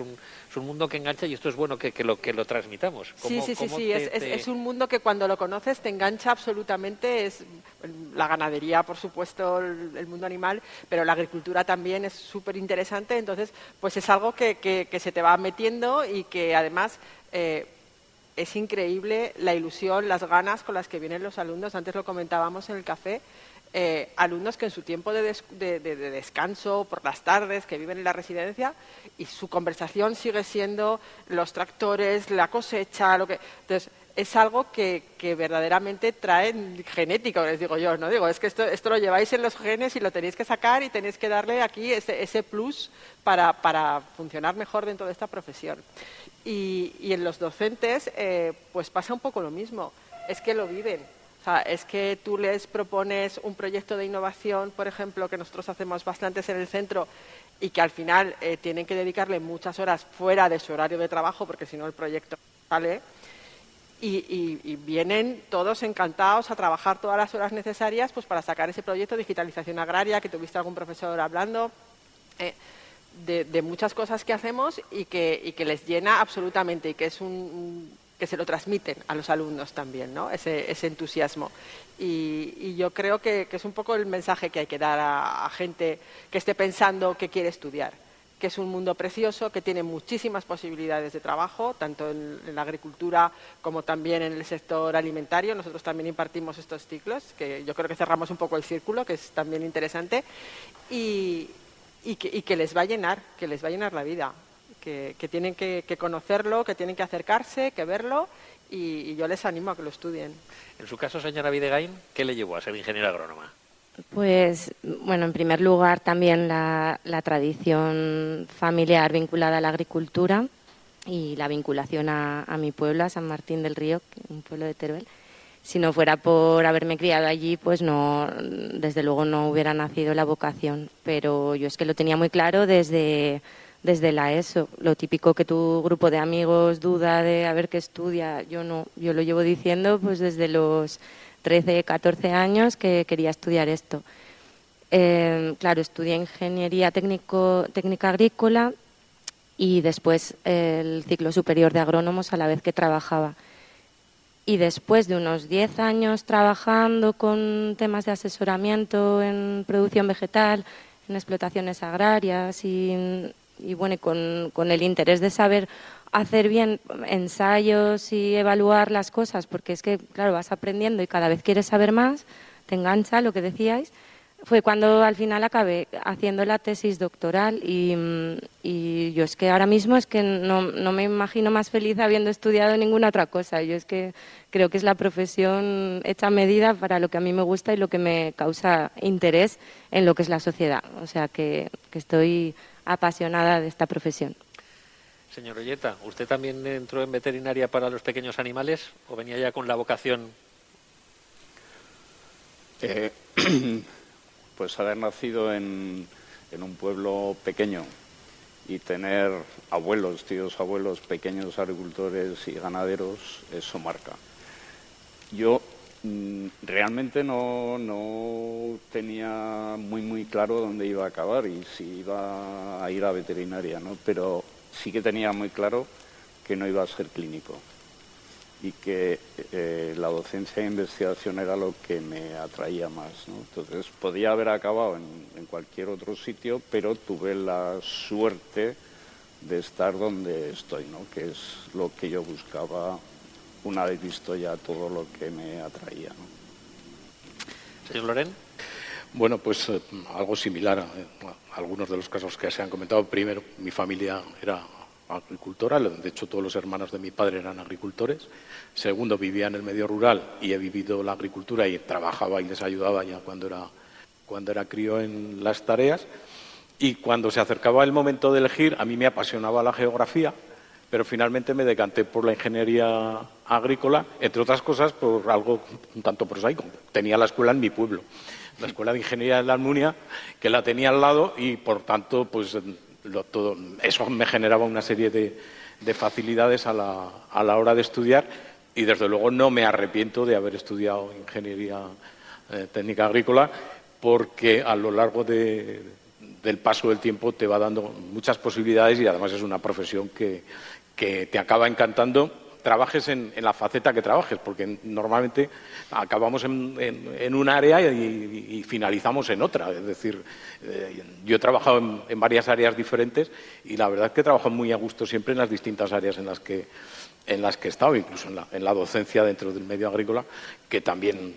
un mundo que engancha y esto es bueno que lo transmitamos. Sí, es un mundo que cuando lo conoces te engancha absolutamente. Es la ganadería, por supuesto, el mundo animal, pero la agricultura también es súper interesante. Entonces, pues es algo que se te va metiendo y que además es increíble la ilusión, las ganas con las que vienen los alumnos. Antes lo comentábamos en el café. Alumnos que en su tiempo de descanso, por las tardes, que viven en la residencia, y su conversación sigue siendo los tractores, la cosecha, Entonces, es algo que verdaderamente trae genética, les digo yo, ¿no? Digo, es que esto lo lleváis en los genes y lo tenéis que sacar y tenéis que darle aquí ese plus para funcionar mejor dentro de esta profesión. Y en los docentes, pues pasa un poco lo mismo, es que lo viven. O sea, es que tú les propones un proyecto de innovación, por ejemplo, que nosotros hacemos bastantes en el centro y que al final tienen que dedicarle muchas horas fuera de su horario de trabajo porque si no el proyecto sale y vienen todos encantados a trabajar todas las horas necesarias pues para sacar ese proyecto de digitalización agraria que tuviste algún profesor hablando de muchas cosas que hacemos y que les llena absolutamente y que es que se lo transmiten a los alumnos también, ¿no? Ese entusiasmo. Y yo creo que es un poco el mensaje que hay que dar a gente que esté pensando que quiere estudiar, que es un mundo precioso, que tiene muchísimas posibilidades de trabajo, tanto en la agricultura como también en el sector alimentario. Nosotros también impartimos estos ciclos, que yo creo que cerramos un poco el círculo, que es también interesante, y que les va a llenar, la vida. que tienen que conocerlo, que tienen que acercarse, que verlo, y yo les animo a que lo estudien. En su caso, señora Videgain, ¿qué le llevó a ser ingeniera agrónoma? Pues, bueno, en primer lugar también la tradición familiar vinculada a la agricultura y la vinculación a mi pueblo, a San Martín del Río, un pueblo de Teruel. Si no fuera por haberme criado allí, pues no, desde luego no hubiera nacido la vocación. Pero yo es que lo tenía muy claro desde la ESO. Lo típico que tu grupo de amigos duda de a ver qué estudia, yo no. Yo lo llevo diciendo pues desde los 13, 14 años que quería estudiar esto. Claro, estudié ingeniería técnica agrícola y después el ciclo superior de agrónomos a la vez que trabajaba. Y después de unos 10 años trabajando con temas de asesoramiento en producción vegetal, en explotaciones agrarias y bueno, con el interés de saber hacer bien ensayos y evaluar las cosas, porque es que, claro, vas aprendiendo y cada vez quieres saber más, te engancha lo que decíais. Fue cuando al final acabé haciendo la tesis doctoral y yo es que ahora mismo es que no me imagino más feliz habiendo estudiado ninguna otra cosa. Yo es que creo que es la profesión hecha a medida para lo que a mí me gusta y lo que me causa interés en lo que es la sociedad. O sea que estoy apasionada de esta profesión. Señor Olleta, ¿usted también entró en veterinaria para los pequeños animales o venía ya con la vocación? Pues haber nacido en un pueblo pequeño y tener abuelos, tíos abuelos, pequeños agricultores y ganaderos, eso marca. Yo realmente no tenía muy claro dónde iba a acabar y si iba a ir a veterinaria, ¿no? Pero sí que tenía muy claro que no iba a ser clínico y que la docencia e investigación era lo que me atraía más, ¿no? Entonces, podía haber acabado en cualquier otro sitio, pero tuve la suerte de estar donde estoy, ¿no? Que es lo que yo buscaba una vez visto ya todo lo que me atraía, ¿no? Señor Loren. Bueno, pues algo similar a algunos de los casos que se han comentado. Primero, mi familia era agricultora, de hecho todos los hermanos de mi padre eran agricultores. Segundo, vivía en el medio rural y he vivido la agricultura y trabajaba y les ayudaba ya cuando era crío en las tareas. Y cuando se acercaba el momento de elegir, a mí me apasionaba la geografía, pero finalmente me decanté por la ingeniería agrícola, entre otras cosas por algo un tanto prosaico. Tenía la escuela en mi pueblo, la Escuela de Ingeniería de la Almunia, que la tenía al lado y por tanto pues todo eso me generaba una serie de facilidades a la hora de estudiar y desde luego no me arrepiento de haber estudiado ingeniería técnica agrícola porque a lo largo del paso del tiempo te va dando muchas posibilidades y además es una profesión que te acaba encantando, trabajes en la faceta que trabajes, porque normalmente acabamos en un área y finalizamos en otra. Es decir, yo he trabajado en varias áreas diferentes y la verdad es que he trabajado muy a gusto siempre en las distintas áreas en las que he estado, incluso en la docencia dentro del medio agrícola, que también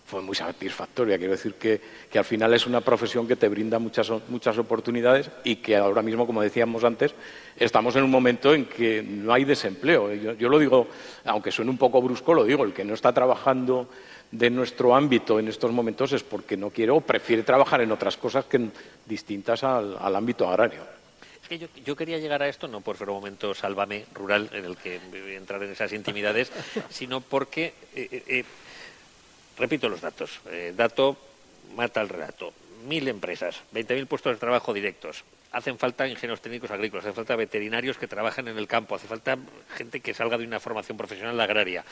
fue muy satisfactoria. Quiero decir que al final es una profesión que te brinda muchas oportunidades y que ahora mismo, como decíamos antes, estamos en un momento en que no hay desempleo. Yo lo digo, aunque suene un poco brusco, lo digo, el que no está trabajando de nuestro ámbito en estos momentos es porque no quiere o prefiere trabajar en otras cosas que distintas al ámbito agrario. Es que yo quería llegar a esto no por ser un momento sálvame rural en el que entrar en esas intimidades, sino porque, repito los datos, dato mata el relato. 1.000 empresas, 20.000 puestos de trabajo directos. Hacen falta ingenieros técnicos agrícolas, hace falta veterinarios que trabajen en el campo, hace falta gente que salga de una formación profesional agraria.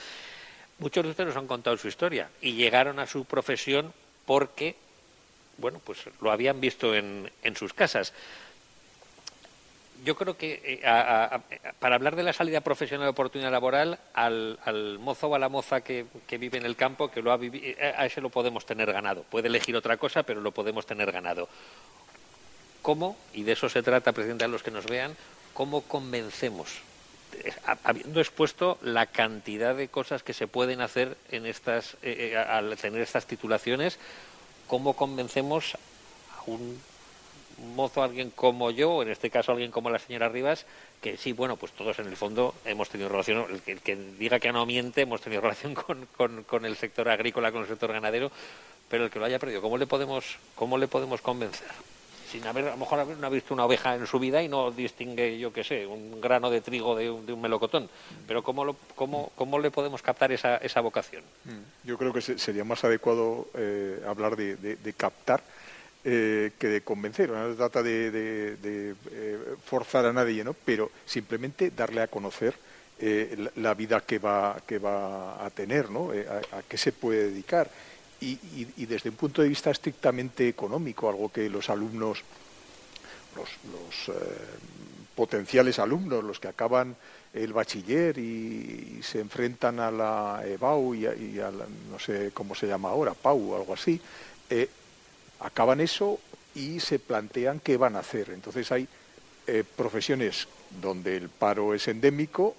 Muchos de ustedes nos han contado su historia y llegaron a su profesión porque, bueno, pues lo habían visto en sus casas. Yo creo que para hablar de la salida profesional de oportunidad laboral, al mozo o a la moza que vive en el campo, que lo ha vivido, a ese lo podemos tener ganado. Puede elegir otra cosa, pero lo podemos tener ganado. ¿Cómo? Y de eso se trata, Presidenta, a los que nos vean, ¿cómo convencemos? Habiendo expuesto la cantidad de cosas que se pueden hacer en al tener estas titulaciones, ¿cómo convencemos a un mozo, alguien como yo, o en este caso alguien como la señora Rivas, que sí, bueno, pues todos en el fondo hemos tenido relación, el que diga que no miente, hemos tenido relación con el sector agrícola, con el sector ganadero, pero el que lo haya perdido, ¿cómo le podemos convencer? Sin haber, a lo mejor no ha visto una oveja en su vida y no distingue, yo qué sé, un grano de trigo de un melocotón. Pero ¿cómo le podemos captar esa vocación? Yo creo que sería más adecuado hablar de captar que de convencer. No se trata de forzar a nadie, ¿no? Pero simplemente darle a conocer la vida que va a tener, ¿no? A qué se puede dedicar. Y desde un punto de vista estrictamente económico, algo que los alumnos, los potenciales alumnos, los que acaban el bachiller y se enfrentan a la EBAU y a la, no sé cómo se llama ahora, PAU o algo así, acaban eso y se plantean qué van a hacer. Entonces hay profesiones donde el paro es endémico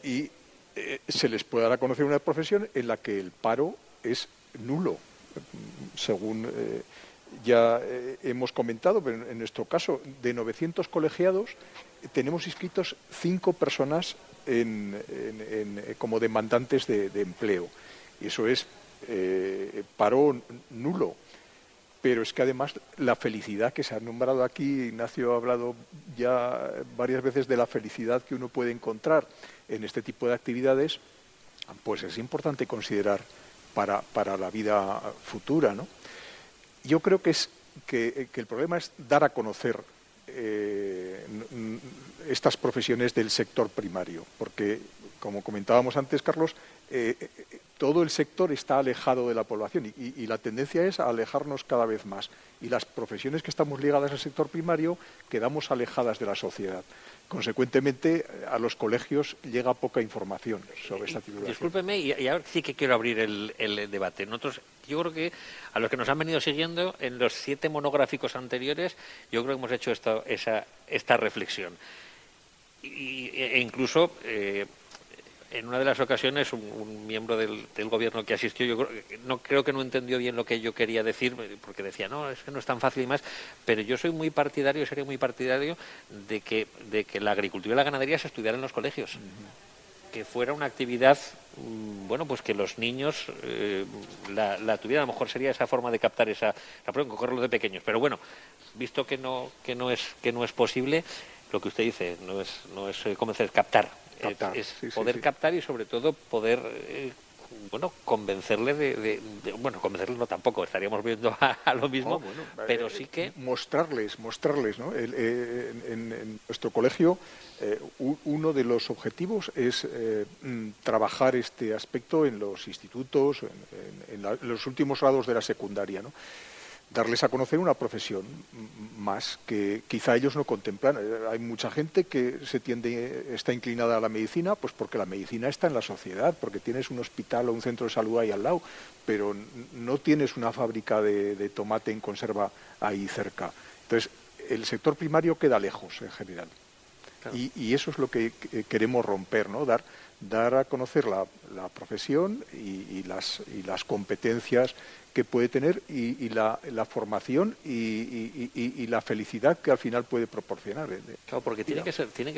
y se les puede dar a conocer una profesión en la que el paro es nulo, según ya hemos comentado, pero en nuestro caso, de 900 colegiados, tenemos inscritos 5 personas como demandantes de empleo. Y eso es paro nulo. Pero es que además la felicidad que se ha nombrado aquí, Ignacio ha hablado ya varias veces de la felicidad que uno puede encontrar en este tipo de actividades, pues es importante considerar para la vida futura, ¿no? Yo creo que el problema es dar a conocer estas profesiones del sector primario, porque, como comentábamos antes, Carlos, todo el sector está alejado de la población y la tendencia es a alejarnos cada vez más. Y las profesiones que estamos ligadas al sector primario quedamos alejadas de la sociedad. Consecuentemente, a los colegios llega poca información sobre esta titulación. Discúlpeme, y ahora sí que quiero abrir el debate. Nosotros, yo creo que a los que nos han venido siguiendo en los 7 monográficos anteriores, yo creo que hemos hecho esta reflexión. E incluso en una de las ocasiones un miembro del gobierno que asistió, yo creo que no entendió bien lo que yo quería decir, porque decía, no, es que no es tan fácil y más, pero yo soy muy partidario, sería muy partidario de que la agricultura y la ganadería se estudiaran en los colegios. Que fuera una actividad, bueno, pues que los niños la tuvieran. A lo mejor sería esa forma de captar la prueba, cogerlo de pequeños. Pero bueno, visto que no es posible, lo que usted dice no es convencer, es captar. Es poder captar y sobre todo poder convencerle convencerle no tampoco, estaríamos viendo a lo mismo, pero sí que mostrarles, ¿no? En nuestro colegio uno de los objetivos es trabajar este aspecto en los institutos, en los últimos grados de la secundaria, ¿no? Darles a conocer una profesión más que quizá ellos no contemplan. Hay mucha gente que está inclinada a la medicina, pues porque la medicina está en la sociedad, porque tienes un hospital o un centro de salud ahí al lado, pero no tienes una fábrica de tomate en conserva ahí cerca. Entonces, el sector primario queda lejos en general. Claro. Y eso es lo que queremos romper, ¿no? Dar a conocer la profesión y las competencias que puede tener y la formación y la felicidad que al final puede proporcionar. Claro, porque tiene que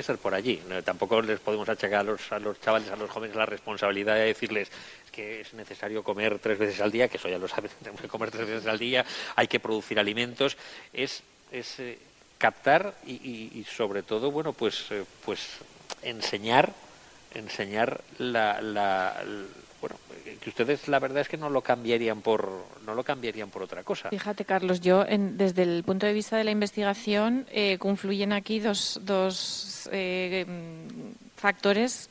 ser por allí. Tampoco les podemos achacar a los chavales, a los jóvenes, la responsabilidad de decirles que es necesario comer 3 veces al día, que eso ya lo saben, tenemos que comer 3 veces al día, hay que producir alimentos. Es captar y sobre todo, bueno, pues enseñar bueno, que ustedes la verdad es que no lo cambiarían por otra cosa. Fíjate, Carlos, yo desde el punto de vista de la investigación confluyen aquí dos factores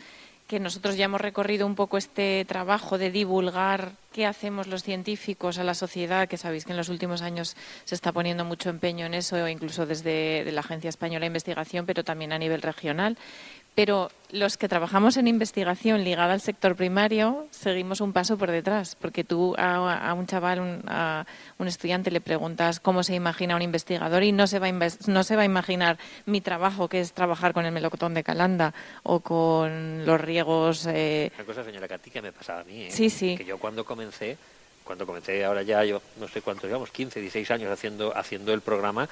que nosotros ya hemos recorrido un poco este trabajo de divulgar qué hacemos los científicos a la sociedad, que sabéis que en los últimos años se está poniendo mucho empeño en eso, incluso desde la Agencia Española de Investigación, pero también a nivel regional. Pero los que trabajamos en investigación ligada al sector primario seguimos un paso por detrás, porque tú a un chaval, a un estudiante le preguntas cómo se imagina un investigador y no se va a imaginar mi trabajo, que es trabajar con el melocotón de Calanda o con los riegos. Una cosa, señora Cati, que me pasaba a mí, Sí, sí. Que yo cuando comencé ahora ya yo no sé cuántos llevamos, 15, 16 años haciendo el programa.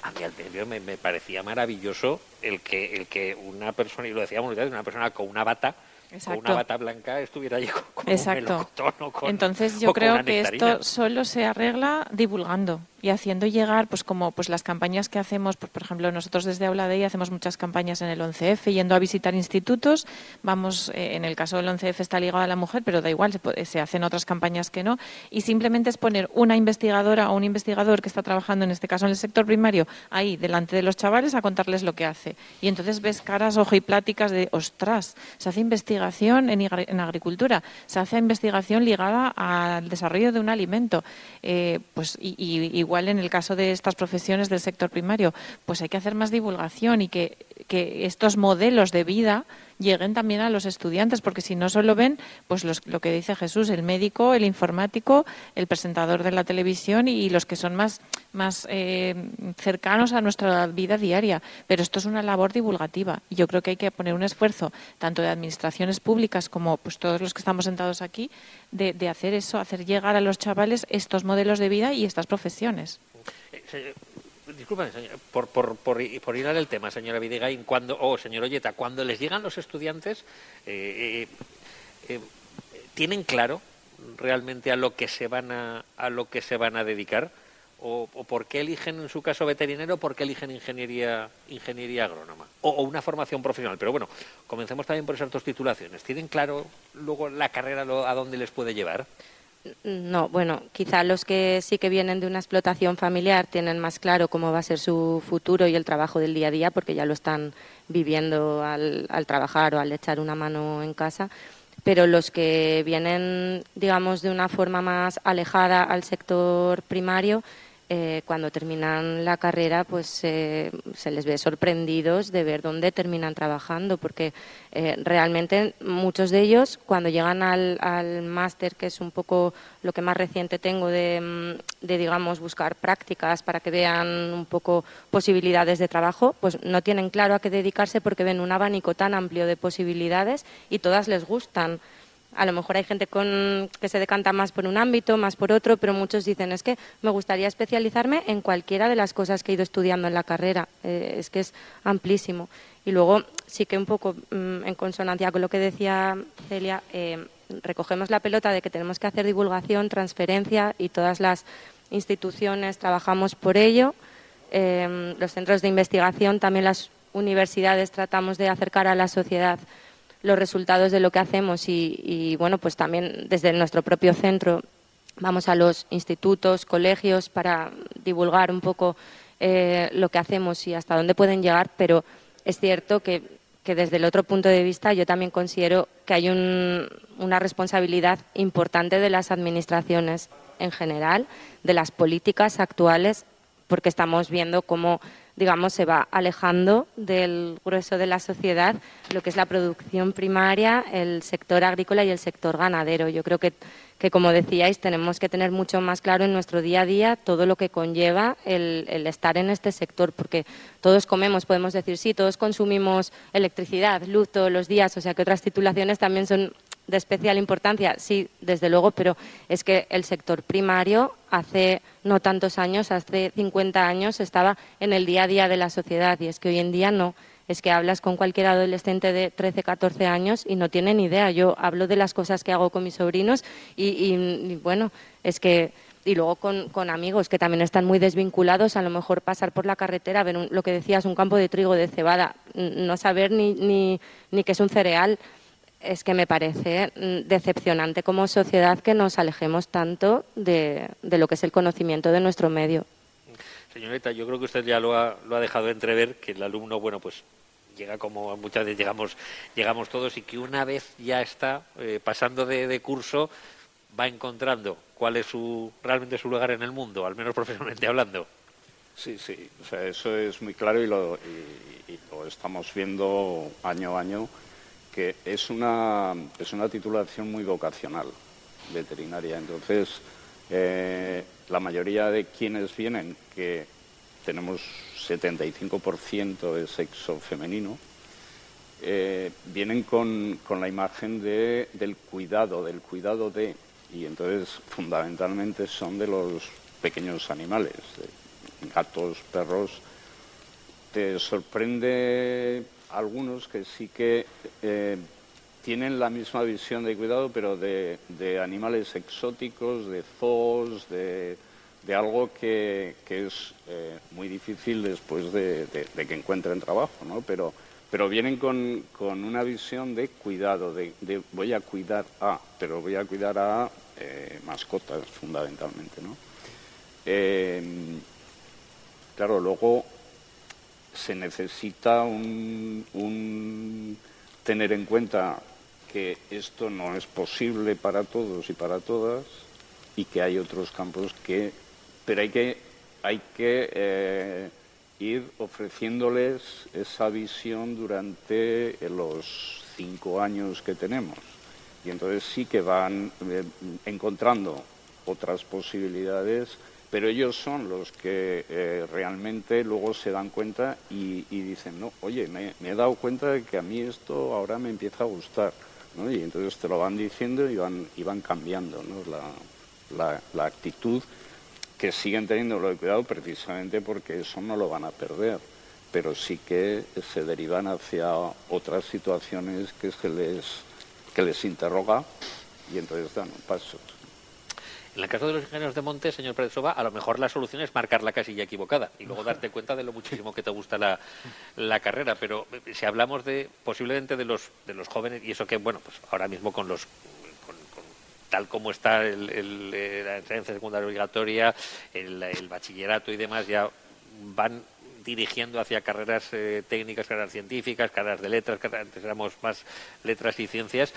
a mí al principio me parecía maravilloso el que una persona, y lo decíamos, una persona con una bata, Exacto. con una bata blanca estuviera allí con Exacto. un melocotón o con, entonces yo o con creo una que nectarina. esto solo se arregla divulgando y haciendo llegar, pues como pues las campañas que hacemos, pues por ejemplo nosotros desde Aula Dei hacemos muchas campañas en el 11F, yendo a visitar institutos, vamos, en el caso del 11F está ligado a la mujer, pero da igual, se hacen otras campañas que no, y simplemente es poner una investigadora o un investigador que está trabajando, en este caso en el sector primario, ahí delante de los chavales a contarles lo que hace. Y entonces ves caras ojipláticas de, ostras, se hace investigación en agricultura, se hace investigación ligada al desarrollo de un alimento. Pues igual en el caso de estas profesiones del sector primario, pues hay que hacer más divulgación y que estos modelos de vida lleguen también a los estudiantes, porque si no solo ven pues lo que dice Jesús, el médico, el informático, el presentador de la televisión y los que son más cercanos a nuestra vida diaria. Pero esto es una labor divulgativa y yo creo que hay que poner un esfuerzo tanto de administraciones públicas como pues todos los que estamos sentados aquí de hacer eso, hacer llegar a los chavales estos modelos de vida y estas profesiones. Disculpen, por hilar el tema, señora Bidegain, señor Olleta, cuando les llegan los estudiantes, ¿tienen claro realmente a lo que se van a dedicar? ¿O por qué eligen, en su caso, veterinario, por qué eligen ingeniería agrónoma? O una formación profesional. Pero bueno, comencemos también por esas dos titulaciones. ¿Tienen claro luego la carrera a dónde les puede llevar? No, bueno, quizá los que sí que vienen de una explotación familiar tienen más claro cómo va a ser su futuro y el trabajo del día a día, porque ya lo están viviendo al trabajar o al echar una mano en casa. Pero los que vienen, digamos, de una forma más alejada al sector primario, cuando terminan la carrera, pues se les ve sorprendidos de ver dónde terminan trabajando, porque realmente muchos de ellos, cuando llegan al máster, que es un poco lo que más reciente tengo de digamos, buscar prácticas para que vean un poco posibilidades de trabajo, pues no tienen claro a qué dedicarse porque ven un abanico tan amplio de posibilidades y todas les gustan. A lo mejor hay gente que se decanta más por un ámbito, más por otro, pero muchos dicen, es que me gustaría especializarme en cualquiera de las cosas que he ido estudiando en la carrera. Es que es amplísimo. Y luego, sí que un poco en consonancia con lo que decía Celia, recogemos la pelota de que tenemos que hacer divulgación, transferencia, y todas las instituciones trabajamos por ello. Los centros de investigación, también las universidades, tratamos de acercar a la sociedad los resultados de lo que hacemos y bueno, pues también desde nuestro propio centro vamos a los institutos, colegios para divulgar un poco lo que hacemos y hasta dónde pueden llegar, pero es cierto que desde el otro punto de vista yo también considero que hay una responsabilidad importante de las administraciones en general, de las políticas actuales, porque estamos viendo cómo, digamos, se va alejando del grueso de la sociedad lo que es la producción primaria, el sector agrícola y el sector ganadero. Yo creo que como decíais, tenemos que tener mucho más claro en nuestro día a día todo lo que conlleva el estar en este sector, porque todos comemos, podemos decir, sí, todos consumimos electricidad, luz todos los días, o sea que otras titulaciones también son de especial importancia, sí, desde luego, pero es que el sector primario hace no tantos años, hace 50 años, estaba en el día a día de la sociedad y es que hoy en día no. Es que hablas con cualquier adolescente de 13, 14 años y no tiene ni idea. Yo hablo de las cosas que hago con mis sobrinos y bueno, es que... Y luego con amigos que también están muy desvinculados, a lo mejor pasar por la carretera, ver lo que decías, un campo de trigo, de cebada, no saber ni qué es un cereal. Es que me parece decepcionante como sociedad que nos alejemos tanto de lo que es el conocimiento de nuestro medio. Señorita, yo creo que usted ya lo ha dejado entrever, que el alumno, bueno, pues llega como muchas veces llegamos todos, y que una vez ya está pasando de curso, va encontrando cuál es realmente su lugar en el mundo, al menos profesionalmente hablando. Sí, o sea, eso es muy claro y lo estamos viendo año a año, que es una titulación muy vocacional, veterinaria. Entonces, la mayoría de quienes vienen, que tenemos 75% de sexo femenino, vienen con la imagen del cuidado de, y entonces fundamentalmente son de los pequeños animales, gatos, perros. Te sorprende algunos que sí que tienen la misma visión de cuidado, pero de animales exóticos, de zoos, de algo que es muy difícil después de que encuentren trabajo, ¿no? Pero vienen con una visión de cuidado, de voy a cuidar pero voy a cuidar a mascotas fundamentalmente, ¿no? Claro, luego se necesita tener en cuenta que esto no es posible para todos y para todas y que hay otros campos pero hay que ir ofreciéndoles esa visión durante los 5 años que tenemos. Y entonces sí que van encontrando otras posibilidades, pero ellos son los que realmente luego se dan cuenta y dicen, no, oye, me he dado cuenta de que a mí esto ahora me empieza a gustar, ¿no? Y entonces te lo van diciendo y van cambiando, ¿no? la actitud, que siguen teniendo lo de cuidado precisamente porque eso no lo van a perder, pero sí que se derivan hacia otras situaciones que les interroga y entonces dan un paso. En el caso de los ingenieros de monte, señor Pérez Soba, a lo mejor la solución es marcar la casilla equivocada y luego darte cuenta de lo muchísimo que te gusta la carrera. Pero si hablamos posiblemente de los jóvenes, y eso que, bueno, pues ahora mismo con tal como está la enseñanza secundaria obligatoria, el bachillerato y demás, ya van dirigiendo hacia carreras técnicas, carreras científicas, carreras de letras, antes éramos más letras y ciencias.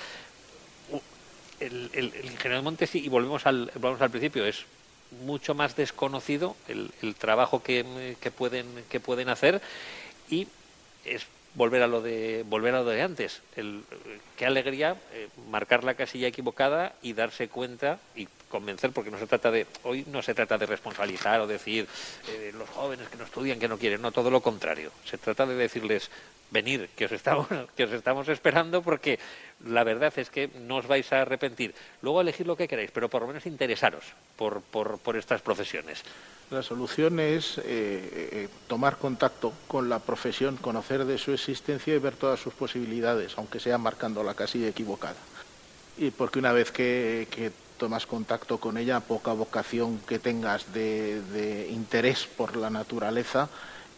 El ingeniero de monte, sí, y volvemos al principio, es mucho más desconocido el trabajo que pueden hacer, y es volver a lo de antes. Qué alegría marcar la casilla equivocada y darse cuenta y convencer, porque hoy no se trata de responsabilizar o decir los jóvenes que no estudian, que no quieren, no, todo lo contrario. Se trata de decirles, venir, que os estamos esperando, porque la verdad es que no os vais a arrepentir. Luego elegid lo que queráis, pero por lo menos interesaros por estas profesiones. La solución es tomar contacto con la profesión, conocer de su existencia y ver todas sus posibilidades, aunque sea marcando la casilla equivocada. Y porque una vez que tomas contacto con ella, poca vocación que tengas de interés por la naturaleza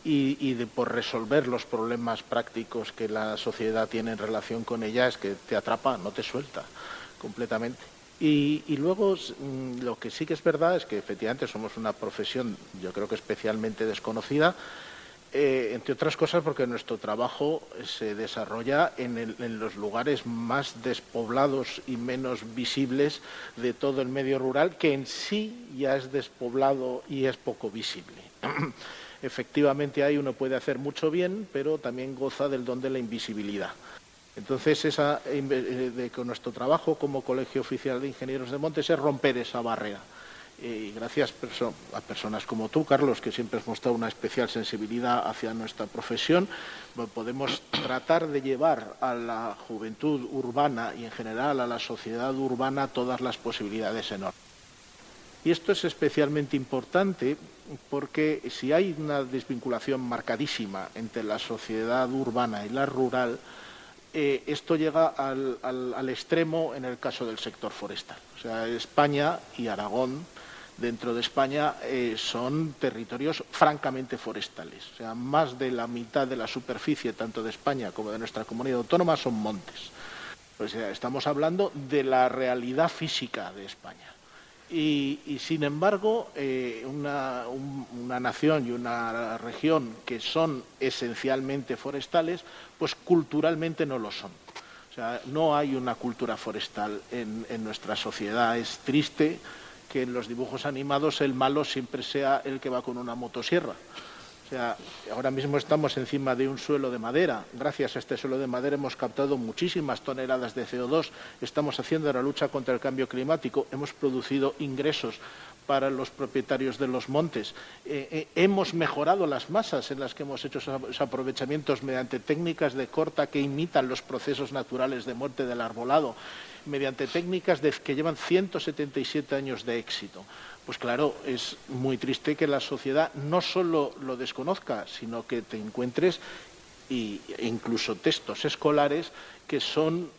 y por resolver los problemas prácticos que la sociedad tiene en relación con ella, es que te atrapa, no te suelta completamente. Y luego, lo que sí que es verdad es que efectivamente somos una profesión, yo creo que especialmente desconocida, entre otras cosas porque nuestro trabajo se desarrolla en los lugares más despoblados y menos visibles de todo el medio rural, que en sí ya es despoblado y es poco visible. Efectivamente ahí uno puede hacer mucho bien, pero también goza del don de la invisibilidad. Entonces, con nuestro trabajo como Colegio Oficial de Ingenieros de Montes es romper esa barrera. Y gracias a personas como tú, Carlos, que siempre has mostrado una especial sensibilidad hacia nuestra profesión, podemos tratar de llevar a la juventud urbana y en general a la sociedad urbana todas las posibilidades enormes. Y esto es especialmente importante porque si hay una desvinculación marcadísima entre la sociedad urbana y la rural, esto llega al extremo en el caso del sector forestal. O sea, España y Aragón, dentro de España, son territorios francamente forestales. O sea, más de la mitad de la superficie, tanto de España como de nuestra comunidad autónoma, son montes. O sea, estamos hablando de la realidad física de España. Y sin embargo, una nación y una región que son esencialmente forestales, pues culturalmente no lo son. O sea, no hay una cultura forestal en nuestra sociedad. Es triste que en los dibujos animados el malo siempre sea el que va con una motosierra. O sea, ahora mismo estamos encima de un suelo de madera. Gracias a este suelo de madera hemos captado muchísimas toneladas de CO2. Estamos haciendo la lucha contra el cambio climático. Hemos producido ingresos para los propietarios de los montes. Hemos mejorado las masas en las que hemos hecho esos aprovechamientos mediante técnicas de corta que imitan los procesos naturales de muerte del arbolado, mediante técnicas que llevan 177 años de éxito. pues claro, es muy triste que la sociedad no solo lo desconozca, sino que te encuentres e incluso textos escolares que son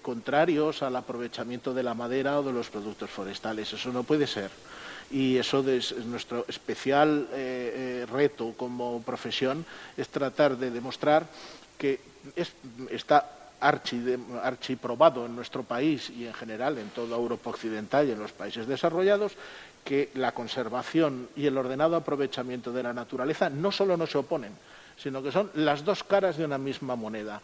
contrarios al aprovechamiento de la madera o de los productos forestales. Eso no puede ser. Y eso es nuestro especial reto como profesión, es tratar de demostrar que está archiprobado en nuestro país y en general en toda Europa Occidental y en los países desarrollados, que la conservación y el ordenado aprovechamiento de la naturaleza no solo no se oponen, sino que son las dos caras de una misma moneda.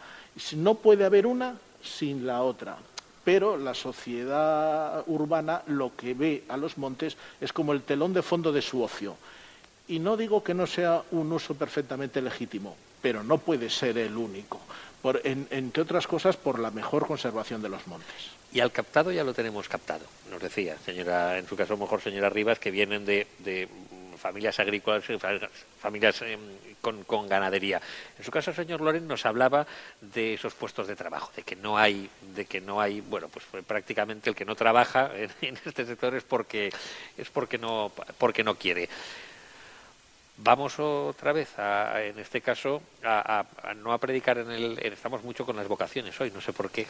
No puede haber una sin la otra. Pero la sociedad urbana lo que ve a los montes es como el telón de fondo de su ocio. Y no digo que no sea un uso perfectamente legítimo, pero no puede ser el único, entre otras cosas por la mejor conservación de los montes. Y al captado ya lo tenemos captado, nos decía, señora, en su caso mejor señora Rivas, que vienen de familias agrícolas, familias con ganadería. En su caso, señor Loren, nos hablaba de esos puestos de trabajo, de que no hay, bueno, pues prácticamente el que no trabaja en este sector es porque no quiere. Vamos otra vez, en este caso, a no a predicar estamos mucho con las vocaciones hoy, no sé por qué,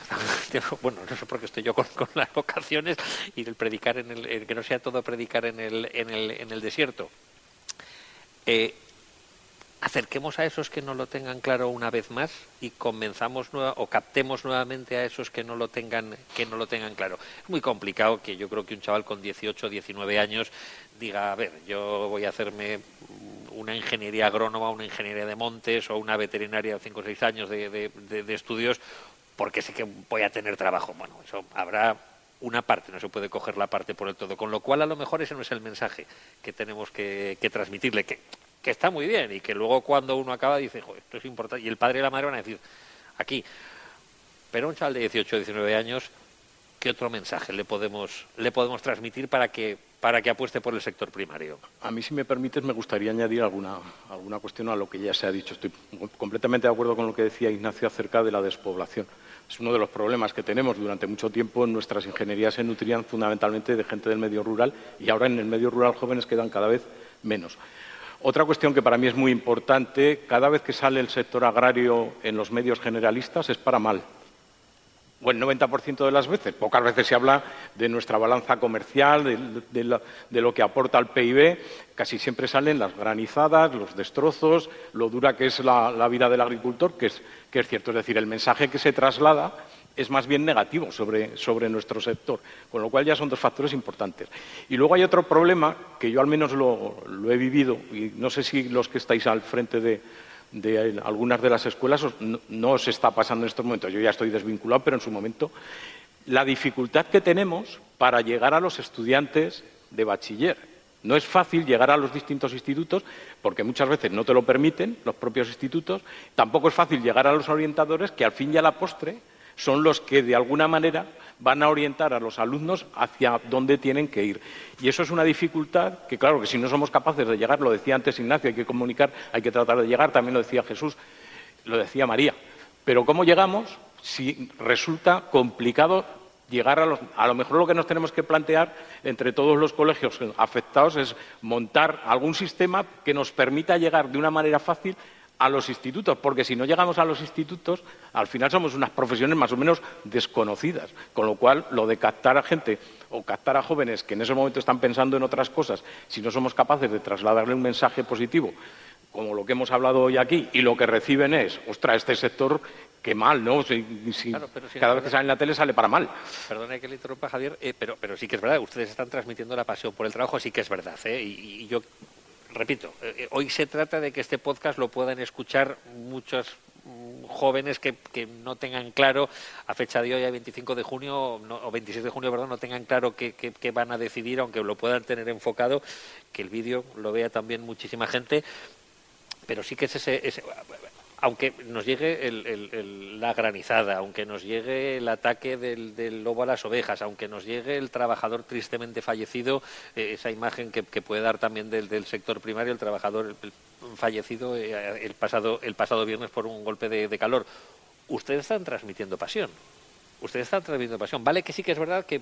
bueno, no sé por qué estoy yo con las vocaciones y el predicar que no sea todo predicar en el desierto. Acerquemos a esos que no lo tengan claro una vez más y convenzamos o captemos nuevamente a esos que no lo tengan claro. Es muy complicado que yo creo que un chaval con 18 o 19 años diga, a ver, yo voy a hacerme una ingeniería agrónoma, una ingeniería de montes o una veterinaria de 5 o 6 años de estudios porque sé que voy a tener trabajo. Bueno, eso habrá una parte, no se puede coger la parte por el todo, con lo cual a lo mejor ese no es el mensaje que tenemos que transmitirle, que está muy bien y que luego cuando uno acaba dice, joder, esto es importante, y el padre y la madre van a decir, aquí, pero un chaval de 18 o 19 años, ¿qué otro mensaje le podemos transmitir para que apueste por el sector primario? A mí, si me permites, me gustaría añadir alguna cuestión a lo que ya se ha dicho. Estoy completamente de acuerdo con lo que decía Ignacio acerca de la despoblación. Es uno de los problemas que tenemos. Durante mucho tiempo nuestras ingenierías se nutrían fundamentalmente de gente del medio rural y ahora en el medio rural jóvenes quedan cada vez menos. Otra cuestión que para mí es muy importante, cada vez que sale el sector agrario en los medios generalistas es para mal. O el 90% de las veces. Pocas veces se habla de nuestra balanza comercial, de lo que aporta al PIB. Casi siempre salen las granizadas, los destrozos, lo dura que es la vida del agricultor, que es cierto. Es decir, el mensaje que se traslada es más bien negativo sobre nuestro sector, con lo cual ya son dos factores importantes. Y luego hay otro problema que yo al menos lo he vivido, y no sé si los que estáis al frente de algunas de las escuelas no os está pasando en estos momentos. Yo ya estoy desvinculado, pero en su momento la dificultad que tenemos para llegar a los estudiantes de bachiller. No es fácil llegar a los distintos institutos porque muchas veces no te lo permiten los propios institutos. Tampoco es fácil llegar a los orientadores, que al fin y a la postre son los que de alguna manera van a orientar a los alumnos hacia dónde tienen que ir. Y eso es una dificultad que, claro, que si no somos capaces de llegar, lo decía antes Ignacio, hay que comunicar, hay que tratar de llegar, también lo decía Jesús, lo decía María. Pero ¿cómo llegamos si resulta complicado llegar a lo mejor lo que nos tenemos que plantear entre todos los colegios afectados es montar algún sistema que nos permita llegar de una manera fácil a los institutos, porque si no llegamos a los institutos, al final somos unas profesiones más o menos desconocidas, con lo cual lo de captar a gente o captar a jóvenes que en ese momento están pensando en otras cosas, si no somos capaces de trasladarle un mensaje positivo, como lo que hemos hablado hoy aquí, y lo que reciben es, ostras, este sector, qué mal, ¿no? Claro, cada vez que sale en la tele sale para mal. Perdone que le interrumpa, Javier, pero sí que es verdad, ustedes están transmitiendo la pasión por el trabajo, sí que es verdad, y yo repito, hoy se trata de que este podcast lo puedan escuchar muchos jóvenes que no tengan claro, a fecha de hoy, a 25 de junio o 26 de junio, perdón, no tengan claro qué van a decidir, aunque lo puedan tener enfocado, que el vídeo lo vea también muchísima gente, pero sí que es ese aunque nos llegue la granizada, aunque nos llegue el ataque del lobo a las ovejas, aunque nos llegue el trabajador tristemente fallecido, esa imagen que puede dar también del sector primario, el trabajador fallecido el pasado viernes por un golpe de calor. Ustedes están transmitiendo pasión. ustedes están transmitiendo pasión. Vale que sí que es verdad que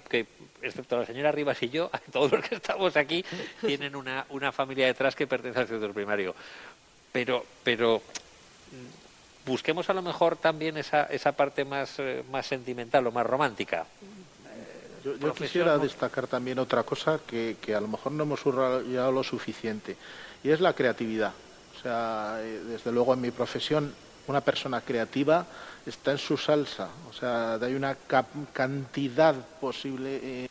excepto la señora Rivas y yo, todos los que estamos aquí tienen una familia detrás que pertenece al sector primario. Pero busquemos a lo mejor también esa parte más sentimental o más romántica. Yo quisiera destacar también otra cosa que a lo mejor no hemos subrayado lo suficiente, y es la creatividad. O sea, desde luego en mi profesión, una persona creativa está en su salsa. O sea, hay una cantidad posible,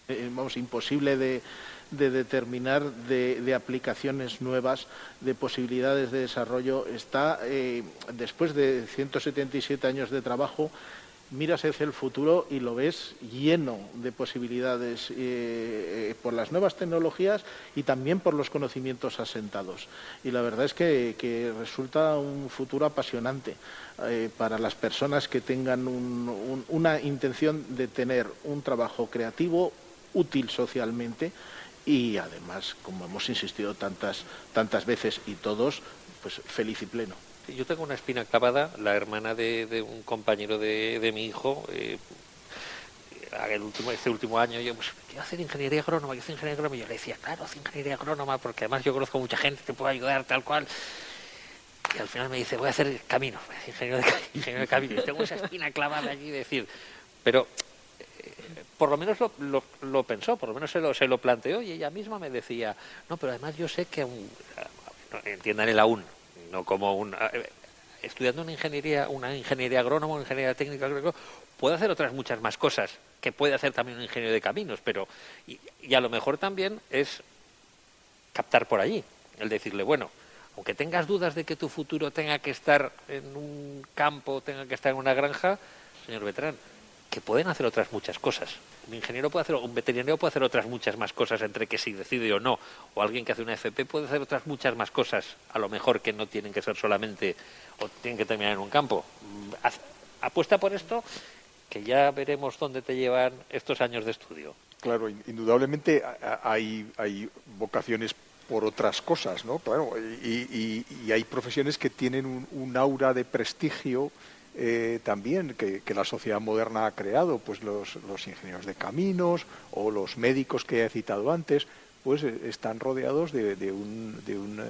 imposible de determinar, de aplicaciones nuevas, de posibilidades de desarrollo. Está, después de 177 años de trabajo, miras hacia el futuro y lo ves lleno de posibilidades por las nuevas tecnologías y también por los conocimientos asentados. Y la verdad es que resulta un futuro apasionante para las personas que tengan una intención de tener un trabajo creativo, útil socialmente y además, como hemos insistido tantas veces y todos, pues feliz y pleno. Yo tengo una espina clavada, la hermana de un compañero de mi hijo, este último año, yo pues quiero hacer ingeniería agrónoma, y yo le decía, claro, haz ingeniería agrónoma, porque además yo conozco mucha gente, te puedo ayudar, tal cual. Y al final me dice, voy a hacer caminos, voy a hacer ingeniero de caminos. Tengo esa espina clavada allí de decir, pero por lo menos lo pensó, por lo menos se lo planteó, y ella misma me decía, no, pero además yo sé que entiendan el aún, no como estudiando una ingeniería agrónoma, una ingeniería técnica, puede hacer otras muchas más cosas que puede hacer también un ingeniero de caminos, pero y a lo mejor también es captar por allí, el decirle, bueno, aunque tengas dudas de que tu futuro tenga que estar en un campo, tenga que estar en una granja, señor Bertrán, que pueden hacer otras muchas cosas. Un veterinario puede hacer otras muchas más cosas, entre que si decide o no, o alguien que hace una FP puede hacer otras muchas más cosas, a lo mejor que no tienen que ser solamente, o tienen que terminar en un campo. Apuesta por esto, que ya veremos dónde te llevan estos años de estudio. Claro, indudablemente hay vocaciones por otras cosas, ¿no? Claro, y hay profesiones que tienen un aura de prestigio también que la sociedad moderna ha creado, pues los ingenieros de caminos o los médicos que he citado antes, pues están rodeados de un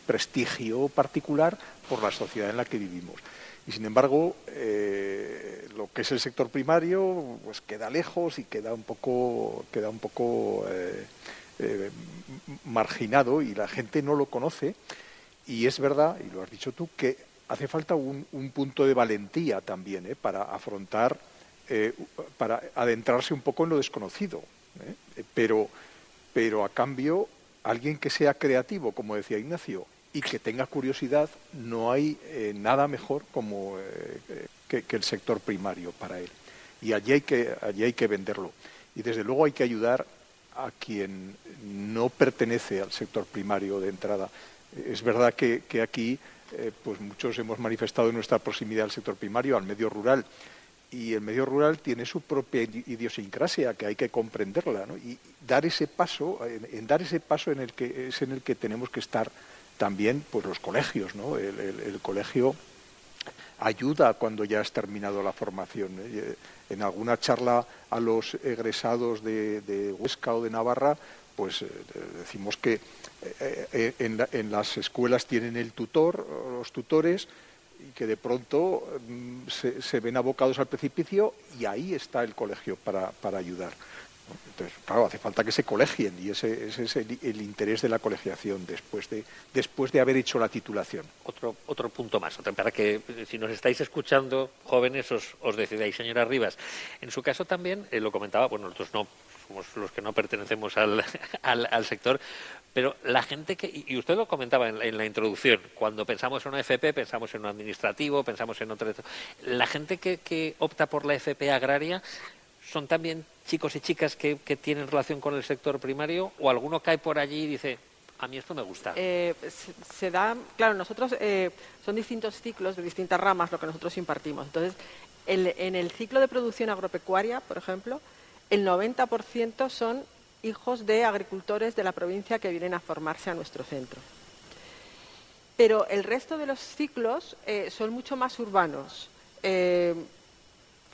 prestigio particular por la sociedad en la que vivimos. Y sin embargo, lo que es el sector primario, pues queda lejos y queda un poco marginado, y la gente no lo conoce. Y es verdad, y lo has dicho tú, que hace falta un punto de valentía también para afrontar, para adentrarse un poco en lo desconocido. Pero a cambio, alguien que sea creativo, como decía Ignacio, y que tenga curiosidad, no hay nada mejor como que el sector primario para él. Y allí hay que venderlo. Y desde luego hay que ayudar a quien no pertenece al sector primario de entrada. Es verdad que aquí pues muchos hemos manifestado nuestra proximidad al sector primario, al medio rural, y el medio rural tiene su propia idiosincrasia que hay que comprenderla, ¿no? Y dar ese paso, en el que tenemos que estar también, pues los colegios, ¿no? El colegio ayuda cuando ya has terminado la formación. En alguna charla a los egresados de Huesca o de Navarra, pues decimos que en las escuelas tienen el tutor, los tutores, y que de pronto se ven abocados al precipicio, y ahí está el colegio para ayudar. Entonces, claro, hace falta que se colegien, y ese es el interés de la colegiación después de haber hecho la titulación. Otro punto más, para que si nos estáis escuchando, jóvenes, os decidáis. Señora Rivas, en su caso también, lo comentaba, pues nosotros no somos los que no pertenecemos al sector, pero la gente y usted lo comentaba en la introducción, cuando pensamos en una FP, pensamos en un administrativo, pensamos en otro. La gente que opta por la FP agraria, ¿son también chicos y chicas que tienen relación con el sector primario, o alguno cae por allí y dice, a mí esto me gusta? Se da, claro, nosotros son distintos ciclos de distintas ramas lo que nosotros impartimos. Entonces, en el ciclo de producción agropecuaria, por ejemplo, el 90% son hijos de agricultores de la provincia que vienen a formarse a nuestro centro. Pero el resto de los ciclos son mucho más urbanos.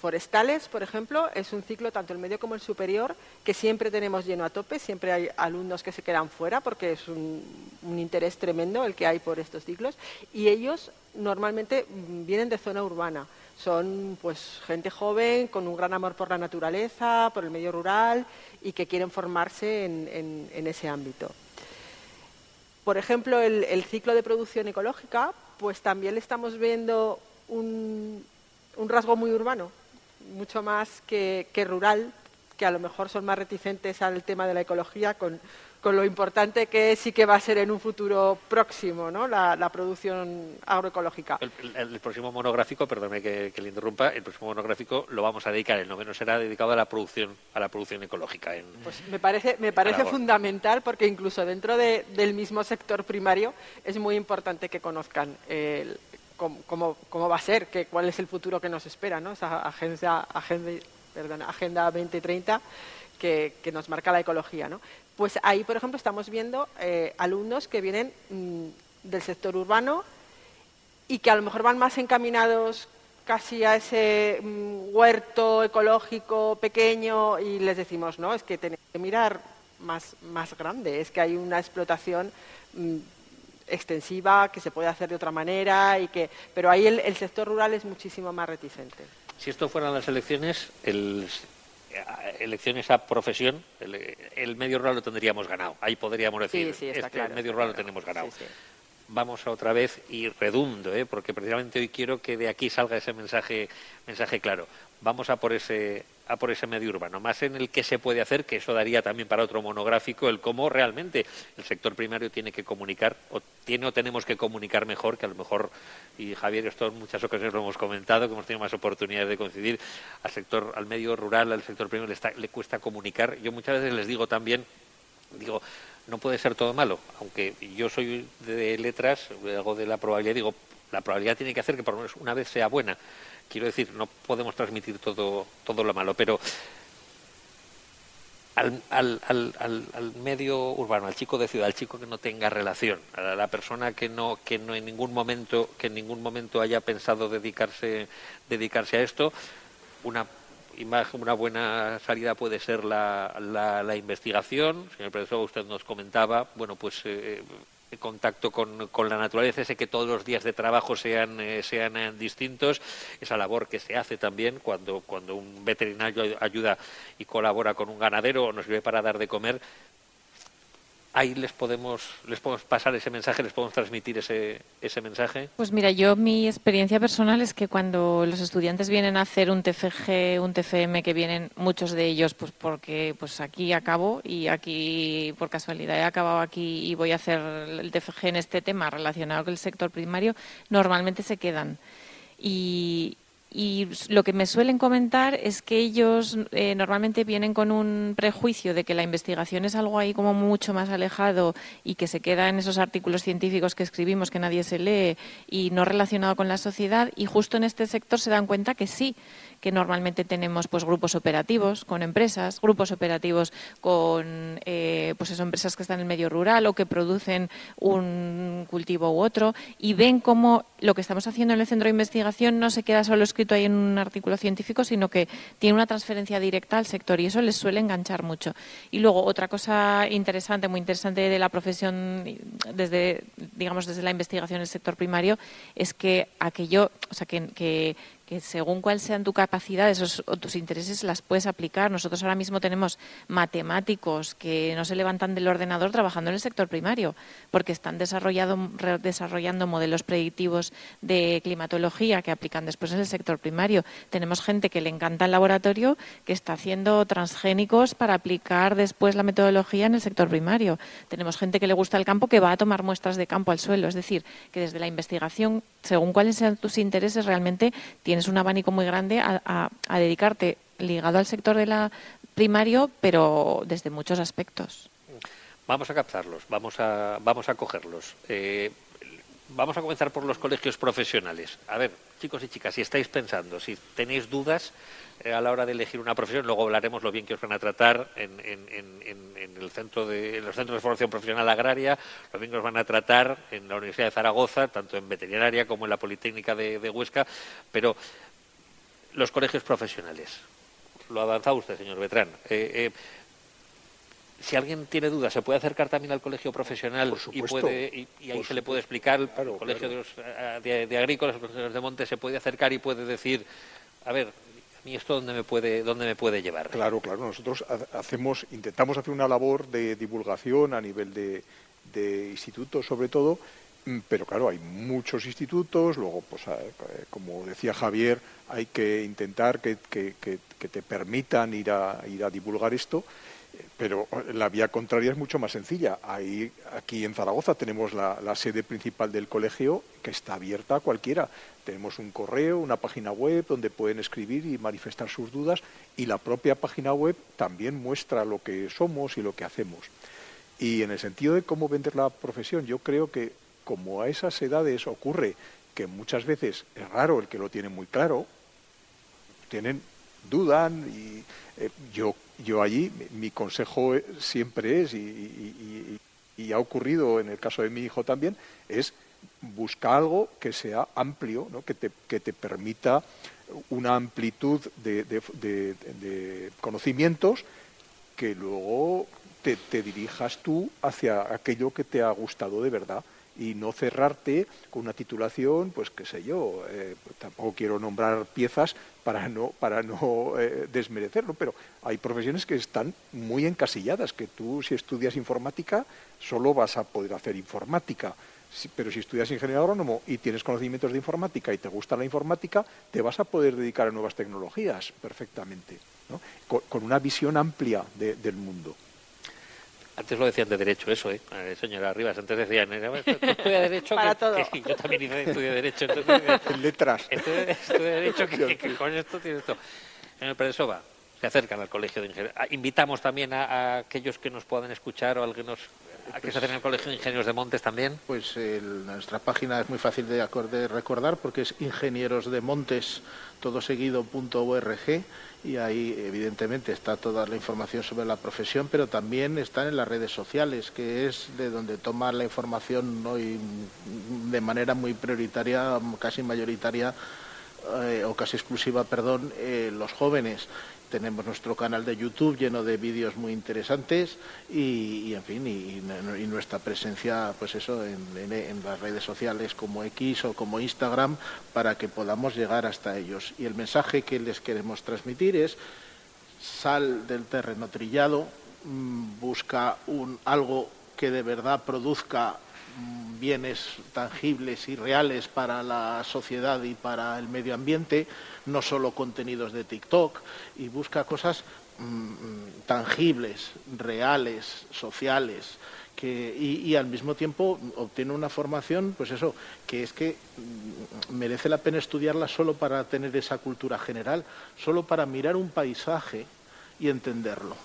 forestales, por ejemplo, es un ciclo, tanto el medio como el superior, que siempre tenemos lleno a tope, siempre hay alumnos que se quedan fuera porque es un interés tremendo el que hay por estos ciclos, y ellos normalmente vienen de zona urbana. Son pues gente joven, con un gran amor por la naturaleza, por el medio rural y que quieren formarse en ese ámbito. Por ejemplo, el ciclo de producción ecológica, pues también le estamos viendo un rasgo muy urbano, mucho más que rural, que a lo mejor son más reticentes al tema de la ecología, con lo importante que sí que va a ser en un futuro próximo, ¿no?, la producción agroecológica. El próximo monográfico, perdóname que le interrumpa, el próximo monográfico lo vamos a dedicar, el noveno será dedicado a la producción ecológica. Pues me parece fundamental, porque incluso dentro del mismo sector primario es muy importante que conozcan cómo va a ser, cuál es el futuro que nos espera, ¿no?, esa Agenda 2030 que nos marca la ecología, ¿no? Pues ahí, por ejemplo, estamos viendo alumnos que vienen del sector urbano y que a lo mejor van más encaminados casi a ese huerto ecológico pequeño, y les decimos, no, es que tenéis que mirar más grande, es que hay una explotación extensiva que se puede hacer de otra manera, pero ahí el sector rural es muchísimo más reticente. Si esto fueran las elecciones, elecciones a profesión, el medio rural lo tendríamos ganado. Ahí podríamos decir, el medio rural lo tenemos ganado. Sí. Vamos a otra vez, y redundo, porque precisamente hoy quiero que de aquí salga ese mensaje claro. Vamos a por ese medio urbano, más en el que se puede hacer, que eso daría también para otro monográfico, el cómo realmente el sector primario tiene que comunicar, o tenemos que comunicar mejor, que a lo mejor, y Javier, esto en muchas ocasiones lo hemos comentado, que hemos tenido más oportunidades de coincidir, al medio rural, al sector primario le cuesta comunicar. Yo muchas veces les digo también, no puede ser todo malo, aunque yo soy de letras, algo de la probabilidad, digo, la probabilidad tiene que hacer que por lo menos una vez sea buena. Quiero decir, no podemos transmitir todo lo malo, pero al medio urbano, al chico de ciudad, al chico que no tenga relación, a la persona que no en ningún momento haya pensado dedicarse a esto, una buena salida puede ser la investigación. Señor profesor, usted nos comentaba, contacto con la naturaleza, ese que todos los días de trabajo sean distintos, esa labor que se hace también cuando un veterinario ayuda y colabora con un ganadero o nos sirve para dar de comer. Ahí les podemos pasar ese mensaje, les podemos transmitir ese mensaje. Pues mira, mi experiencia personal es que cuando los estudiantes vienen a hacer un TFG, un TFM, que vienen muchos de ellos pues porque aquí acabo, y aquí por casualidad he acabado aquí y voy a hacer el TFG en este tema relacionado con el sector primario, normalmente se quedan. Y lo que me suelen comentar es que ellos normalmente vienen con un prejuicio de que la investigación es algo ahí como mucho más alejado y que se queda en esos artículos científicos que escribimos que nadie se lee y no relacionado con la sociedad, y justo en este sector se dan cuenta que sí, que normalmente tenemos pues grupos operativos con empresas, grupos operativos con empresas que están en el medio rural o que producen un cultivo u otro, y ven cómo lo que estamos haciendo en el centro de investigación no se queda solo escrito ahí en un artículo científico, sino que tiene una transferencia directa al sector, y eso les suele enganchar mucho. Y luego otra cosa interesante, muy interesante de la profesión desde la investigación en el sector primario, es que que según cuál sean tu capacidad o tus intereses las puedes aplicar. Nosotros ahora mismo tenemos matemáticos que no se levantan del ordenador trabajando en el sector primario porque están desarrollando modelos predictivos de climatología que aplican después en el sector primario. Tenemos gente que le encanta el laboratorio que está haciendo transgénicos para aplicar después la metodología en el sector primario. Tenemos gente que le gusta el campo que va a tomar muestras de campo al suelo. Es decir, que desde la investigación, según cuáles sean tus intereses, realmente tienes un abanico muy grande a dedicarte ligado al sector de la primario, pero desde muchos aspectos. Vamos a captarlos, vamos a cogerlos. Vamos a comenzar por los colegios profesionales. A ver, chicos y chicas, si estáis pensando, si tenéis dudas a la hora de elegir una profesión, luego hablaremos lo bien que os van a tratar en los centros de formación profesional agraria, lo bien que os van a tratar en la Universidad de Zaragoza, tanto en veterinaria como en la Politécnica de Huesca, pero los colegios profesionales. Lo ha avanzado usted, señor Bertrán. Si alguien tiene dudas, ¿se puede acercar también al colegio profesional y ahí se le puede explicar? El colegio de agrícolas, los colegios de monte, se puede acercar y puede decir, a ver, ¿a mí esto dónde me puede llevar? Claro. Nosotros intentamos hacer una labor de divulgación a nivel de institutos, sobre todo, pero claro, hay muchos institutos. Luego, pues como decía Javier, hay que intentar que te permitan ir a divulgar esto. Pero la vía contraria es mucho más sencilla. Aquí en Zaragoza tenemos la sede principal del colegio, que está abierta a cualquiera. Tenemos un correo, una página web donde pueden escribir y manifestar sus dudas, y la propia página web también muestra lo que somos y lo que hacemos. Y en el sentido de cómo vender la profesión, yo creo que como a esas edades ocurre que muchas veces es raro el que lo tiene muy claro, dudan, y yo allí, mi consejo siempre es, y ha ocurrido en el caso de mi hijo también, es buscar algo que sea amplio, ¿no? que te permita una amplitud de conocimientos, que luego te dirijas tú hacia aquello que te ha gustado de verdad, y no cerrarte con una titulación, pues qué sé yo, tampoco quiero nombrar piezas para no desmerecerlo, pero hay profesiones que están muy encasilladas, que tú, si estudias informática, solo vas a poder hacer informática, pero si estudias ingeniero agrónomo y tienes conocimientos de informática y te gusta la informática, te vas a poder dedicar a nuevas tecnologías perfectamente, ¿no? Con una visión amplia del mundo. Antes lo decían de derecho, eso, señora Rivas. Antes decían, estudia derecho, para todo. Que yo también estudié derecho. Entonces, en letras. Estudia derecho, que con esto tiene esto. Señor Pérez-Sova, se acercan al colegio de ingenieros. Invitamos también a aquellos que nos puedan escuchar o a que se acerquen al colegio de ingenieros de Montes también. Pues nuestra página es muy fácil de recordar, porque es ingenierosdemontes, todoseguido.org, y ahí evidentemente está toda la información sobre la profesión, pero también están en las redes sociales, que es de donde toma la información hoy de manera muy prioritaria, casi mayoritaria, o casi exclusiva, perdón, los jóvenes. Tenemos nuestro canal de YouTube lleno de vídeos muy interesantes y en fin, y nuestra presencia, pues eso, en las redes sociales como X o como Instagram, para que podamos llegar hasta ellos. Y el mensaje que les queremos transmitir es: sal del terreno trillado, busca algo que de verdad produzca bienes tangibles y reales para la sociedad y para el medio ambiente, no solo contenidos de TikTok, y busca cosas tangibles, reales, sociales, y al mismo tiempo obtiene una formación, pues eso, que es que merece la pena estudiarla solo para tener esa cultura general, solo para mirar un paisaje y entenderlo.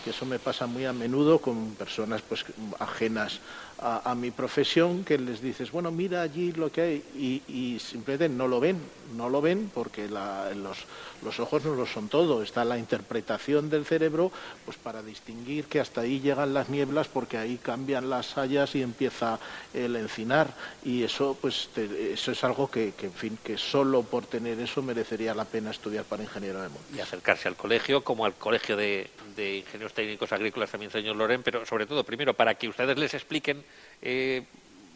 Que eso me pasa muy a menudo con personas pues ajenas a mi profesión, que les dices, bueno, mira allí lo que hay, y simplemente no lo ven porque los ojos no lo son todo. Está la interpretación del cerebro, pues para distinguir que hasta ahí llegan las nieblas, porque ahí cambian las hayas y empieza el encinar, y eso pues eso es algo que en fin, que solo por tener eso merecería la pena estudiar para ingeniero de montes. Y acercarse al colegio, como al colegio de ingenieros técnicos agrícolas también, señor Loren, pero sobre todo, primero, para que ustedes les expliquen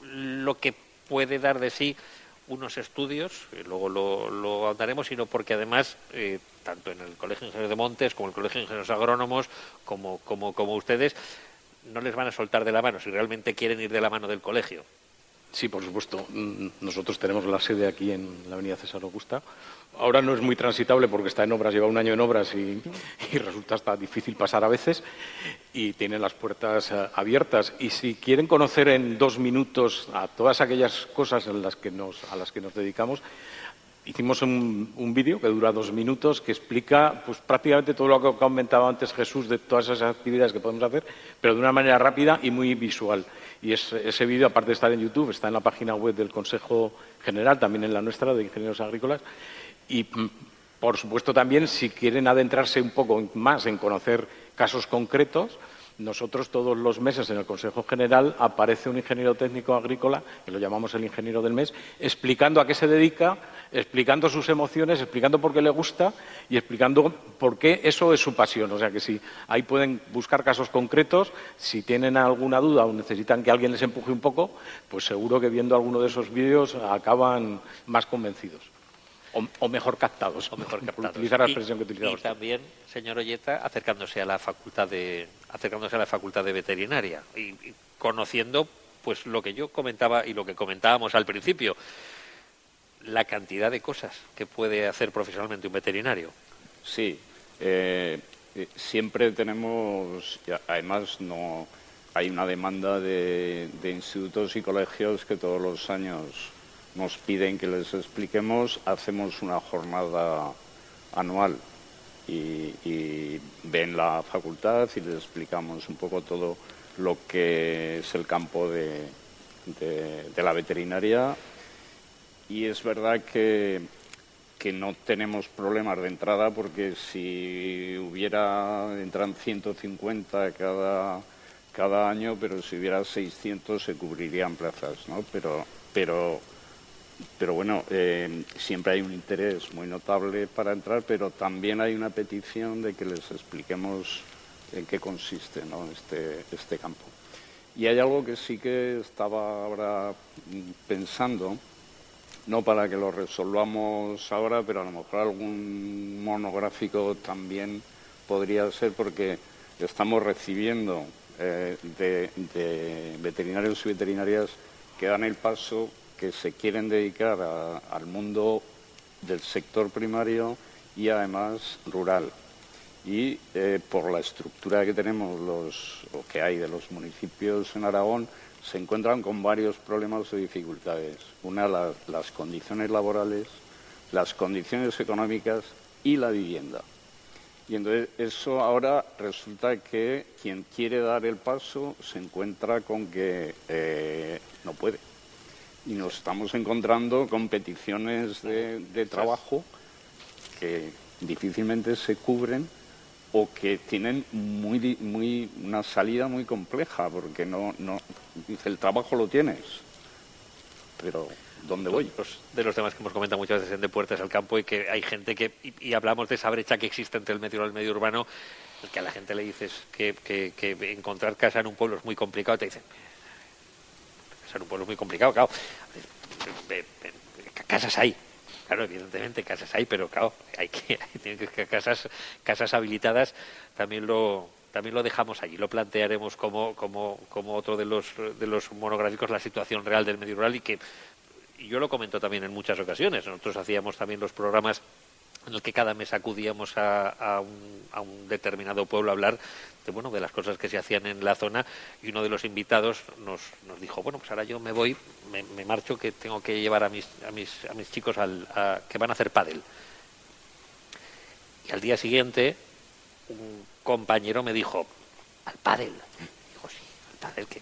lo que puede dar de sí unos estudios, luego lo ahondaremos, sino porque además, tanto en el Colegio de Ingenieros de Montes como en el Colegio de Ingenieros Agrónomos, como ustedes, no les van a soltar de la mano si realmente quieren ir de la mano del colegio. Sí, por supuesto. Nosotros tenemos la sede aquí en la avenida César Augusta. Ahora no es muy transitable porque está en obras, lleva un año en obras y resulta hasta difícil pasar a veces, y tienen las puertas abiertas. Y si quieren conocer en 2 minutos a todas aquellas cosas a las que nos dedicamos, hicimos un vídeo que dura 2 minutos que explica pues prácticamente todo lo que ha comentado antes Jesús, de todas esas actividades que podemos hacer, pero de una manera rápida y muy visual. Y ese vídeo, aparte de estar en YouTube, está en la página web del Consejo General, también en la nuestra, de Ingenieros Agrícolas. Y, por supuesto, también, si quieren adentrarse un poco más en conocer casos concretos, Nosotros todos los meses en el Consejo General aparece un ingeniero técnico agrícola, que lo llamamos el ingeniero del mes, explicando a qué se dedica, explicando sus emociones, explicando por qué le gusta y explicando por qué eso es su pasión. O sea que si ahí pueden buscar casos concretos, si tienen alguna duda o necesitan que alguien les empuje un poco, pues seguro que viendo alguno de esos vídeos acaban más convencidos. O mejor captados, por utilizar la expresión que utilizamos. Y también, señor Olleta, acercándose a la facultad de veterinaria y conociendo pues lo que yo comentaba y lo que comentábamos al principio, la cantidad de cosas que puede hacer profesionalmente un veterinario. Sí, siempre tenemos, además no hay una demanda de institutos y colegios que todos los años nos piden que les expliquemos. Hacemos una jornada anual y ven la facultad y les explicamos un poco todo lo que es el campo de la veterinaria. Y es verdad que no tenemos problemas de entrada, porque si entran 150 cada año, pero si hubiera 600 se cubrirían plazas, ¿no? Pero bueno, siempre hay un interés muy notable para entrar, pero también hay una petición de que les expliquemos en qué consiste, ¿no?, este campo. Y hay algo que sí que estaba ahora pensando, no para que lo resolvamos ahora, pero a lo mejor algún monográfico también podría ser, porque estamos recibiendo de veterinarios y veterinarias que dan el paso, que se quieren dedicar al mundo del sector primario y además rural. Y por la estructura que tenemos o que hay de los municipios en Aragón, se encuentran con varios problemas o dificultades. Una, las condiciones laborales, las condiciones económicas y la vivienda. Y entonces eso ahora resulta que quien quiere dar el paso se encuentra con que no puede. Y nos estamos encontrando con peticiones de trabajo que difícilmente se cubren o que tienen una salida muy compleja, porque no dice, el trabajo lo tienes, pero ¿dónde voy? De los temas que hemos comentado muchas veces en De Puertas al Campo, y que hay gente que, y hablamos de esa brecha que existe entre el medio rural y el medio urbano, el que a la gente le dices que encontrar casa en un pueblo es muy complicado, te dicen, en un pueblo es muy complicado, claro. Casas hay, claro, evidentemente casas hay, pero claro, tienen que casas habilitadas. También lo dejamos allí, lo plantearemos como otro de los monográficos, la situación real del medio rural, y yo lo comento también en muchas ocasiones. Nosotros hacíamos también los programas en el que cada mes acudíamos a un determinado pueblo a hablar de las cosas que se hacían en la zona, y uno de los invitados nos dijo, bueno, pues ahora yo me voy, me marcho, que tengo que llevar a mis chicos que van a hacer pádel. Y al día siguiente un compañero me dijo, ¿al pádel? Digo, sí, al pádel, que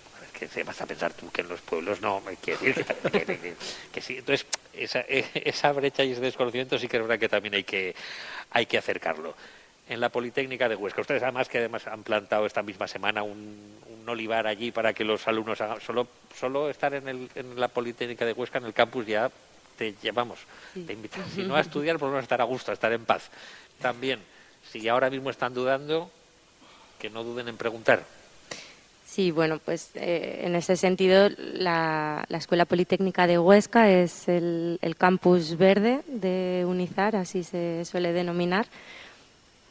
vas a pensar tú que en los pueblos no me quiere decir que sí. Entonces esa brecha y ese desconocimiento sí que es verdad que también hay que acercarlo. En la Politécnica de Huesca, ustedes además han plantado esta misma semana un olivar allí para que los alumnos hagan, solo estar en la Politécnica de Huesca, en el campus, ya te llevamos, te invitan, si no a estudiar, por lo menos a estar a gusto, a estar en paz. También, si ahora mismo están dudando, que no duden en preguntar. Sí, bueno, pues en ese sentido la Escuela Politécnica de Huesca es el campus verde de UNIZAR, así se suele denominar.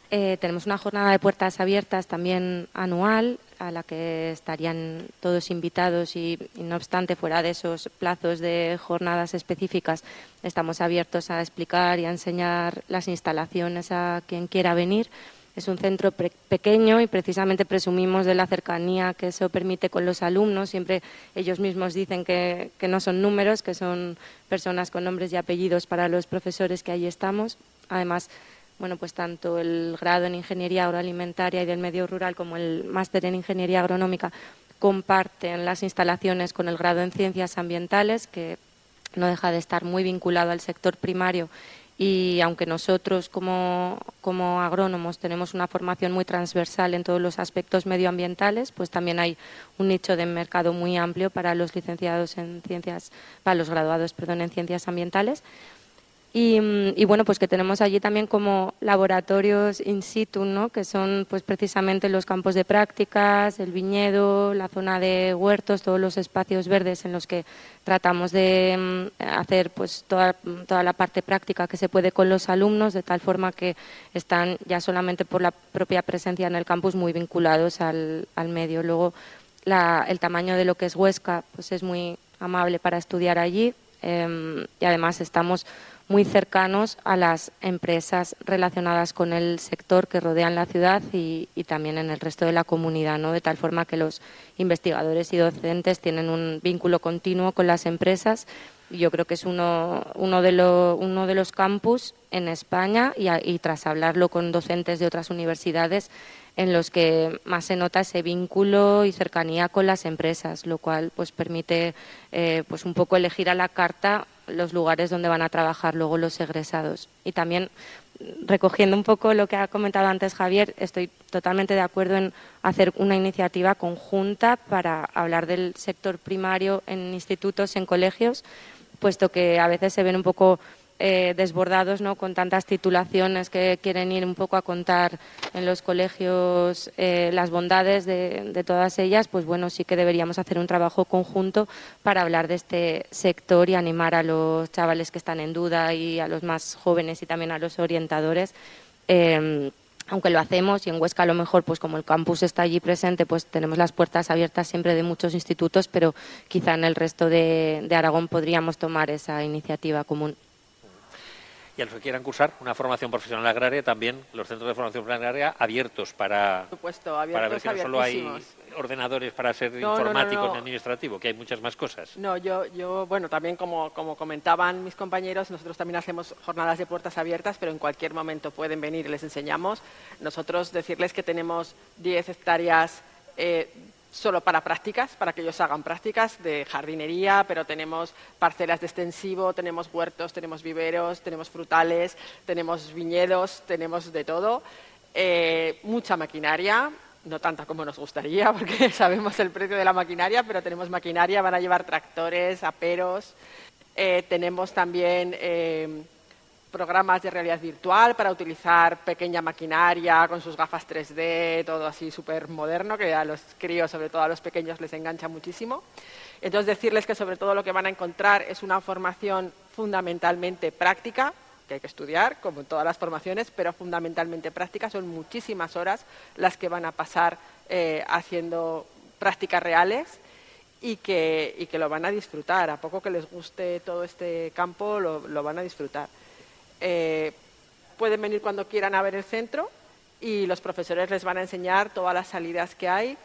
Tenemos una jornada de puertas abiertas también anual, a la que estarían todos invitados, y no obstante, fuera de esos plazos de jornadas específicas, estamos abiertos a explicar y a enseñar las instalaciones a quien quiera venir. Es un centro pequeño y precisamente presumimos de la cercanía que eso permite con los alumnos. Siempre ellos mismos dicen que no son números, que son personas con nombres y apellidos para los profesores que allí estamos. Además, bueno, pues tanto el grado en Ingeniería Agroalimentaria y del Medio Rural como el máster en Ingeniería Agronómica comparten las instalaciones con el grado en Ciencias Ambientales, que no deja de estar muy vinculado al sector primario y aunque nosotros como agrónomos tenemos una formación muy transversal en todos los aspectos medioambientales, pues también hay un nicho de mercado muy amplio para los licenciados en ciencias, para los graduados, perdón, en ciencias ambientales. Y bueno, pues que tenemos allí también como laboratorios in situ, ¿no? Que son pues precisamente los campos de prácticas, el viñedo, la zona de huertos, todos los espacios verdes en los que tratamos de hacer pues toda la parte práctica que se puede con los alumnos, de tal forma que están ya solamente por la propia presencia en el campus muy vinculados al medio. Luego el tamaño de lo que es Huesca pues es muy amable para estudiar allí, y además estamos muy cercanos a las empresas relacionadas con el sector que rodean la ciudad y también en el resto de la comunidad, ¿no? De tal forma que los investigadores y docentes tienen un vínculo continuo con las empresas. Y yo creo que es uno de los campus en España y tras hablarlo con docentes de otras universidades en los que más se nota ese vínculo y cercanía con las empresas, lo cual pues permite pues un poco elegir a la carta los lugares donde van a trabajar luego los egresados. Y también, recogiendo un poco lo que ha comentado antes Javier, estoy totalmente de acuerdo en hacer una iniciativa conjunta para hablar del sector primario en institutos, en colegios, puesto que a veces se ven un poco desbordados, ¿no? Con tantas titulaciones que quieren ir un poco a contar en los colegios las bondades de todas ellas. Pues bueno, sí que deberíamos hacer un trabajo conjunto para hablar de este sector y animar a los chavales que están en duda y a los más jóvenes y también a los orientadores. Aunque lo hacemos y en Huesca a lo mejor, pues como el campus está allí presente, pues tenemos las puertas abiertas siempre de muchos institutos, pero quizá en el resto de Aragón podríamos tomar esa iniciativa común. Y a los que quieran cursar una formación profesional agraria, también los centros de formación agraria abiertos para, por supuesto, abiertos, para ver que no solo hay ordenadores para ser informático ni administrativo, que hay muchas más cosas. No, yo bueno, también como comentaban mis compañeros, nosotros también hacemos jornadas de puertas abiertas, pero en cualquier momento pueden venir y les enseñamos. Nosotros decirles que tenemos 10 hectáreas solo para prácticas, para que ellos hagan prácticas de jardinería, pero tenemos parcelas de extensivo, tenemos huertos, tenemos viveros, tenemos frutales, tenemos viñedos, tenemos de todo. Mucha maquinaria, no tanta como nos gustaría, porque sabemos el precio de la maquinaria, pero tenemos maquinaria, van a llevar tractores, aperos. Tenemos también programas de realidad virtual para utilizar pequeña maquinaria con sus gafas 3D, todo así súper moderno, que a los críos, sobre todo a los pequeños, les engancha muchísimo. Entonces, decirles que sobre todo lo que van a encontrar es una formación fundamentalmente práctica, que hay que estudiar, como en todas las formaciones, pero fundamentalmente práctica. Son muchísimas horas las que van a pasar haciendo prácticas reales y que lo van a disfrutar. A poco que les guste todo este campo, lo van a disfrutar. Pueden venir cuando quieran a ver el centro y los profesores les van a enseñar todas las salidas que hay,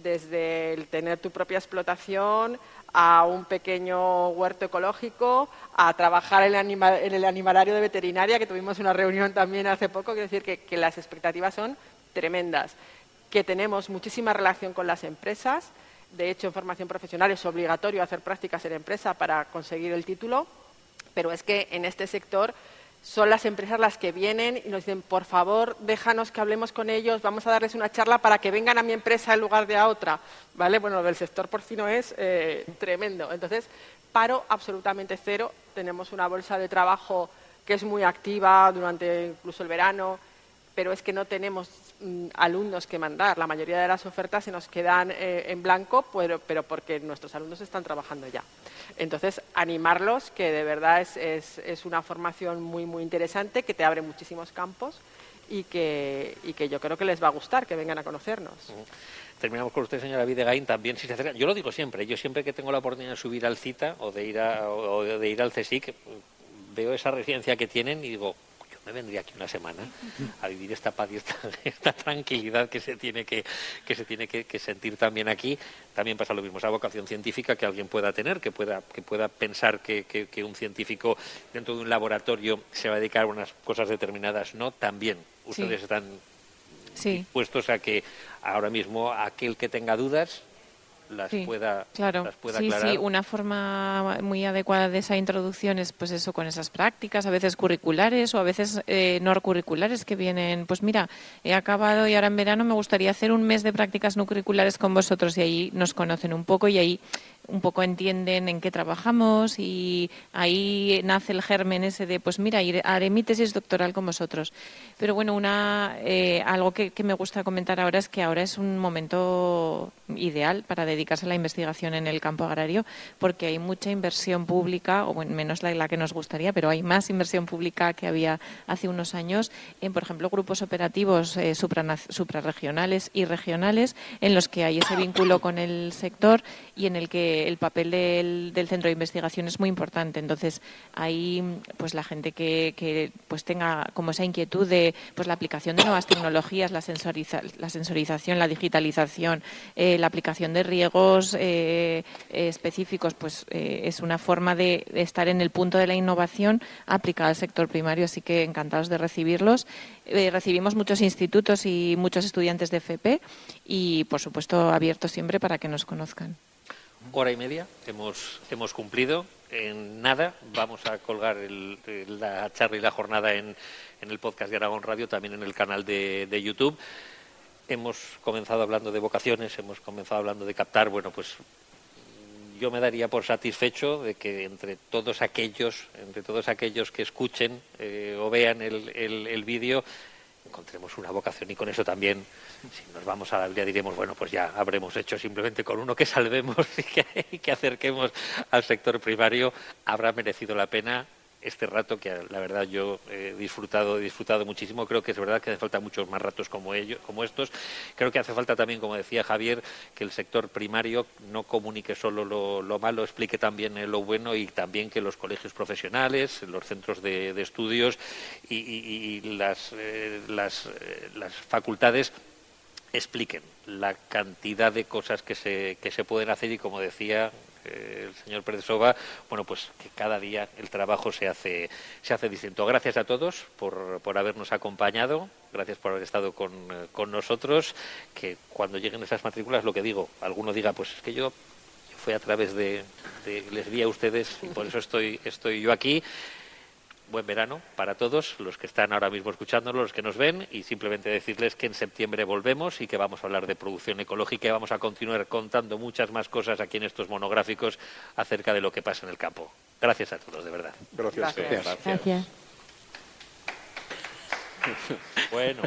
desde el tener tu propia explotación a un pequeño huerto ecológico, a trabajar en el animalario de veterinaria, que tuvimos una reunión también hace poco. Quiero decir que las expectativas son tremendas, que tenemos muchísima relación con las empresas. De hecho, en formación profesional es obligatorio hacer prácticas en empresa para conseguir el título, pero es que en este sector son las empresas las que vienen y nos dicen, por favor, déjanos que hablemos con ellos, vamos a darles una charla para que vengan a mi empresa en lugar de a otra, ¿vale? Bueno, lo del sector porcino es tremendo. Entonces, paro absolutamente cero. Tenemos una bolsa de trabajo que es muy activa durante incluso el verano, pero es que no tenemos alumnos que mandar. La mayoría de las ofertas se nos quedan en blanco, pero porque nuestros alumnos están trabajando ya. Entonces, animarlos, que de verdad es una formación muy, muy interesante, que te abre muchísimos campos y que yo creo que les va a gustar, que vengan a conocernos. Terminamos con usted, señora Videgain, también si se acerca. Yo lo digo siempre, yo siempre que tengo la oportunidad de subir al CITA o de ir al CSIC, veo esa residencia que tienen y digo, yo me vendría aquí una semana a vivir esta paz y esta tranquilidad que se tiene que sentir también aquí. También pasa lo mismo, esa vocación científica que alguien pueda tener, que pueda pensar que un científico dentro de un laboratorio se va a dedicar a unas cosas determinadas. No, también ustedes están dispuestos a que ahora mismo aquel que tenga dudas las Sí, pueda claro. Sí, aclarar. sí, una forma muy adecuada de esa introducción es pues eso, con esas prácticas, a veces curriculares o a veces no curriculares que vienen, pues mira, he acabado y ahora en verano me gustaría hacer un mes de prácticas no curriculares con vosotros, y ahí nos conocen un poco y ahí un poco entienden en qué trabajamos, y ahí nace el germen ese de, pues mira, haré mi tesis doctoral con vosotros. Pero bueno, algo que me gusta comentar ahora es que ahora es un momento ideal para dedicarse a la investigación en el campo agrario, porque hay mucha inversión pública, o bueno, menos la que nos gustaría, pero hay más inversión pública que había hace unos años en, por ejemplo, grupos operativos suprarregionales y regionales, en los que hay ese vínculo con el sector y en el que el papel del centro de investigación es muy importante. Entonces, ahí pues la gente que pues tenga como esa inquietud de pues la aplicación de nuevas tecnologías, la sensorización, la digitalización, la aplicación de riegos específicos, pues es una forma de estar en el punto de la innovación aplicada al sector primario, así que encantados de recibirlos. Recibimos muchos institutos y muchos estudiantes de FP y, por supuesto, abiertos siempre para que nos conozcan. Hora y media hemos cumplido. En nada vamos a colgar la charla y la jornada en el podcast de Aragón Radio, también en el canal de YouTube. Hemos comenzado hablando de vocaciones, hemos comenzado hablando de captar. Bueno, pues yo me daría por satisfecho de que entre todos aquellos que escuchen o vean el vídeo, encontremos una vocación, y con eso también, si nos vamos a la Biblia, diremos, bueno, pues ya habremos hecho simplemente con uno que salvemos y que acerquemos al sector primario, habrá merecido la pena este rato, que la verdad yo he disfrutado muchísimo. Creo que es verdad que hace falta muchos más ratos como estos. Creo que hace falta también, como decía Javier, que el sector primario no comunique solo lo malo, explique también lo bueno, y también que los colegios profesionales, los centros de estudios y las facultades expliquen la cantidad de cosas que se pueden hacer, y como decía el señor Pérez Soba, bueno, pues que cada día el trabajo se hace distinto. Gracias a todos por habernos acompañado, gracias por haber estado con nosotros, que cuando lleguen esas matrículas, lo que digo, alguno diga, pues es que yo fui a través de les vi a ustedes y por eso estoy yo aquí. Buen verano para todos los que están ahora mismo escuchándonos, los que nos ven, y simplemente decirles que en septiembre volvemos y que vamos a hablar de producción ecológica y vamos a continuar contando muchas más cosas aquí en estos monográficos acerca de lo que pasa en el campo. Gracias a todos, de verdad. Gracias. Gracias. Bueno.